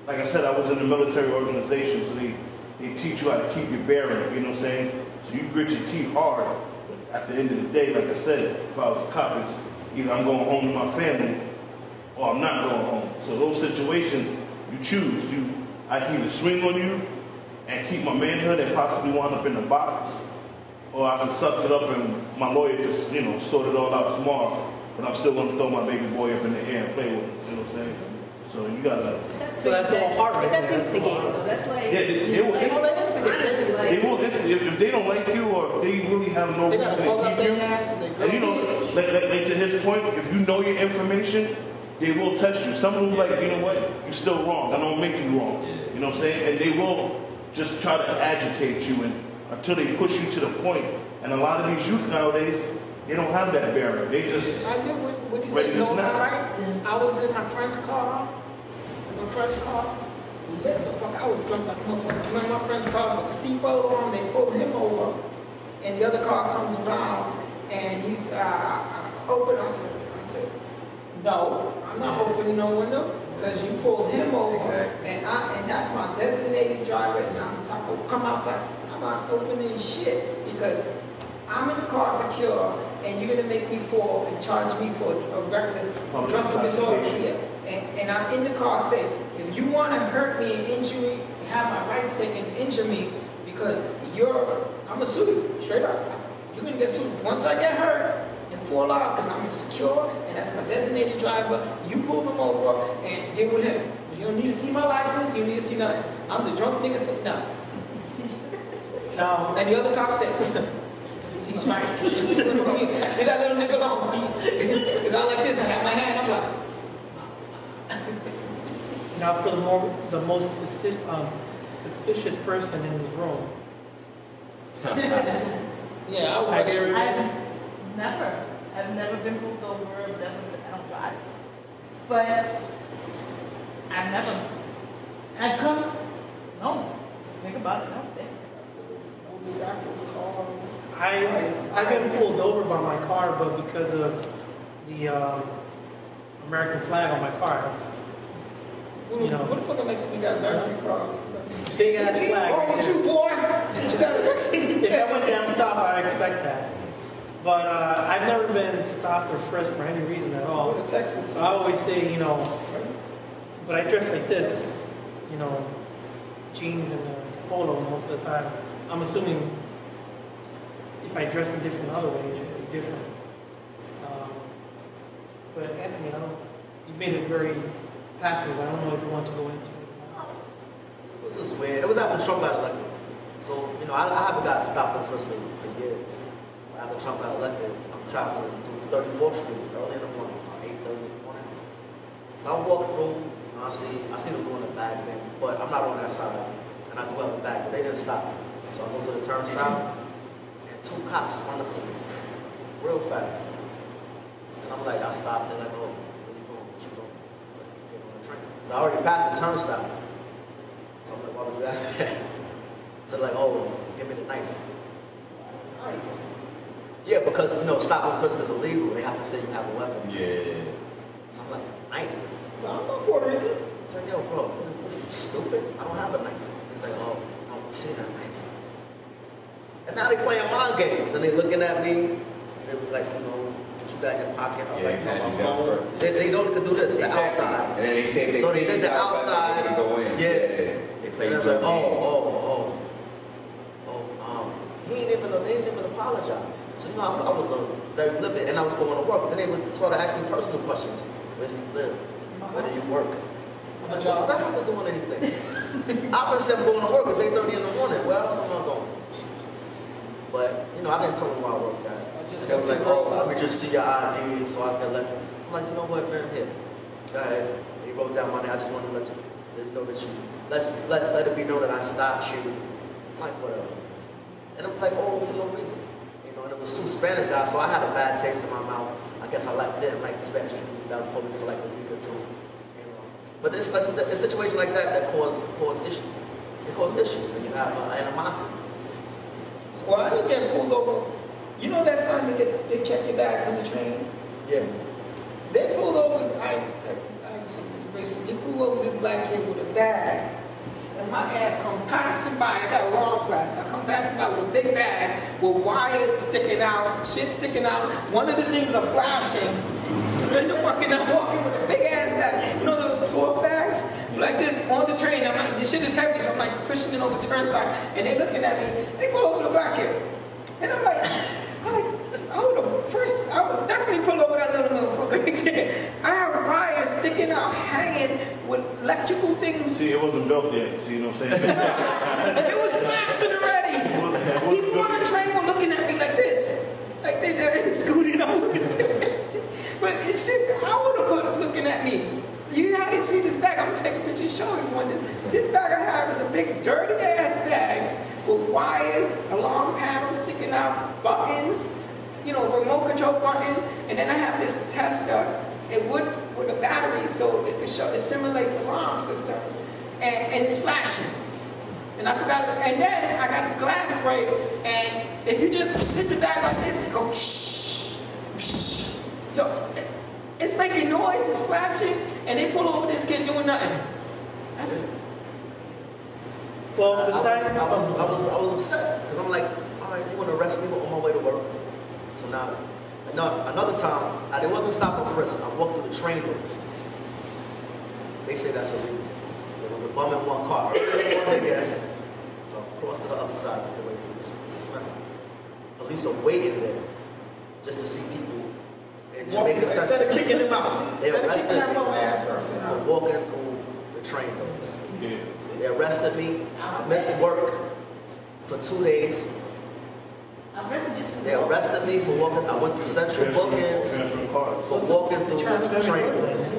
like I said, I was in the military organization, so they teach you how to keep your bearing, you know what I'm saying? So you grit your teeth hard, but at the end of the day, like I said, if I was a cop, it's either I'm going home to my family, or I'm not going home. So those situations, you choose. I can either swing on you and keep my manhood and possibly wind up in the box, or I can suck it up and my lawyer just, sort it all out tomorrow. But I'm still going to throw my baby boy up in the air and play with him. You know what I'm saying? So you got to... So that's all hard, right? But that's instigating, though. That's like... Yeah, they will instigate. If they don't like you or they really have no reason to keep you... And like to his point, if you know your information, they will test you. Some of them like, you know what? You're still wrong. I don't make you wrong. You know what I'm saying? And they will just try to agitate you until they push you to the point. And a lot of these youth nowadays... They don't have that barrier. They just... I did what you said, right? I was in my friend's car. Lit the fuck. I was drunk like a motherfucker. I'm in my friend's car with the seatbelt on. They pulled him over. And the other car comes around. And he's open. I said, no, I'm not opening no window. Because you pulled him over. Exactly. And that's my designated driver. And I'm talking, come outside. I'm not opening shit. Because I'm in the car secure, and you're gonna make me fall and charge me for a reckless drunk disorder. And I'm in the car saying, if you want to hurt me and injure me, have my rights taken, injure me, because I'm gonna sue you straight up. You're gonna get sued. Once I get hurt and fall out, because I'm secure and that's my designated driver, you pull him over and deal with him. You don't need to see my license. You don't need to see nothing. I'm the drunk nigga sitting down. And the other cop said. He's right. Leave that little nigga alone. Because I like this, I have my hand, I'm like. Now for the most suspicious person in this room. Yeah, Never. I've never been pulled over. I don't drive. But I've come, no. Think about it, no. Motorcycles, cars. I've been pulled over by my car, but because of the American flag on my car. What the fuck makes me got an American car? Big ass flag. What's wrong with you, boy? You got a Mexican. If I went down south, I'd expect that. But I've never been stopped or frisked for any reason at all. Go to Texas. So I always say, but I dress like this, jeans and a polo most of the time. I'm assuming if I dress a different other way, it'd be different. But Anthony, you made it very passive. I don't know if you want to go into it. It was just weird. It was after Trump got elected. So, I haven't got stopped on first for years. After Trump got elected, I'm traveling through 34th Street early in the morning, around 8:30 in the morning. So I walk through, I see them doing a bag thing, but I'm not on that side. And I do have a bag, but they didn't stop me. So I go to the turnstile, and 2 cops run up to me, real fast. And I'm like, I stopped. They're like, oh, where you going? What you doing? It's like, get on the train. So I already passed the turnstile. So I'm like, why would you ask me that? So they're like, oh, give me the knife. Knife? Yeah, because, stop and frisk is illegal. They have to say you have a weapon. Yeah. So I'm like, knife? So I'm not Puerto Rican. It's like, yo, bro, what are you, stupid? I don't have a knife. He's like, oh, I want to see that knife. And now they playing mind games, and they looking at me. It was like, what you got in your pocket? I was like, no, my phone. They don't do this, the outside. And then they say so they did the outside. They go in. Yeah. They play and I was like, they didn't even apologize. So, I was very livid, and I was going to work. Then they would sort of ask me personal questions. Where do you live? Where do you work? What does that have to do with anything? I was saying I'm going to work. It's 8:30 in the morning. Where else am I going? But, I didn't tell them where I worked at. They was like, oh, let me just see your ID so I can let them. I'm like, you know what, man, here. Go ahead. He wrote down my name. I just want to let you know that let it be known that I stopped you. It's like, whatever. And it was like, oh, for no reason. And it was 2 Spanish guys, so I had a didn't like Spanish people that was police for like a week or 2. But it's like a situation like that cause issues. It causes issues, and you have animosity. Well, I didn't get pulled over. You know that sign that they check your bags on the train? Yeah. They pulled over. I they pulled over this black kid with a bag. And my ass come passing by. I got a long class. I come passing by with a big bag with wires sticking out, shit sticking out. One of the things are flashing. And I'm walking with a big ass bag. You know those cloth bags? Like this on the train. I'm like, this shit is heavy, so I'm like pushing it over the turnstile. And they're looking at me. They pull over the black kid. And I'm like, I would definitely pull over that little motherfucker. I have wires sticking out, hanging with electrical things. See, it wasn't built yet. See what I'm saying? It was flashing already. People on the train were looking at me like this. Like they're scooting over. But it should, I would have put looking at me. You had to see this bag. I'm going to take a picture and show everyone this. This bag I have is a big dirty ass bag with wires, alarm panels sticking out, buttons, remote control buttons. And then I have this tester. It would with a battery so it simulates alarm systems. And it's flashing. And I forgot it. And then I got the glass break. And if you just hit the bag like this, it goes shh, shh. So it's making noise, it's flashing, and they pull over this kid doing nothing. That's it. Well, besides, I was upset because I'm like, all right, you want to arrest me on my way to work? So now, another time, it wasn't stop and frisk. I walked through the train doors. They say that's illegal. There was a bum in one car. So I crossed to the other side to get away from this smell. Police are waiting there just to see people. Instead of kicking him out. They arrested me for walking through the train doors. Yeah. So they arrested me. I missed work for 2 days. They arrested me for walking. I went through central bookings for walking through the train doors.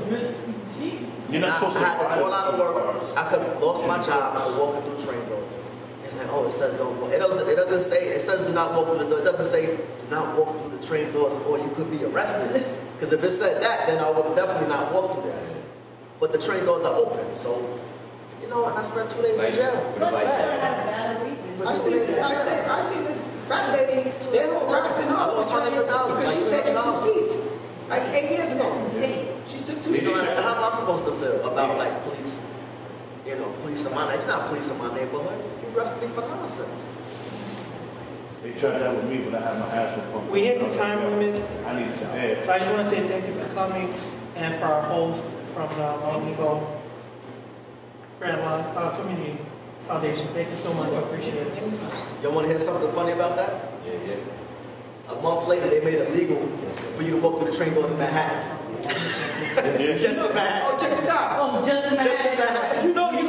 You're not supposed to. I had to call out of work. I could have lost my job for walking through train doors. It's like, oh, it says don't walk. It doesn't say, it says do not walk through the door. It doesn't say do not walk through the train doors or you could be arrested. Because if it said that, then I would definitely not walk through there. But the train doors are open, so, you know, and I spent 2 days in jail. But like that. Have a valid reason. I see this fat lady, they're harassing her. I lost hundreds of dollars. Because she's taking 2 seats. Like 8 years ago. Insane. She took 2 So seats. how am I supposed to feel about like police, you know, police in my, you're not police in my neighborhood. You arrested me for nonsense. They tried that with me, but I had my ass pumped. We hit the time limit. I need some air. So I just want to say thank you for coming and for our host from the Montego Community Foundation. Thank you so much. I appreciate it. Anytime. Y'all want to hear something funny about that? Yeah. A month later, they made it legal for you to walk through the train doors in Manhattan. Just in Manhattan. Oh, check this out. Oh, just in Just in Manhattan. You know, you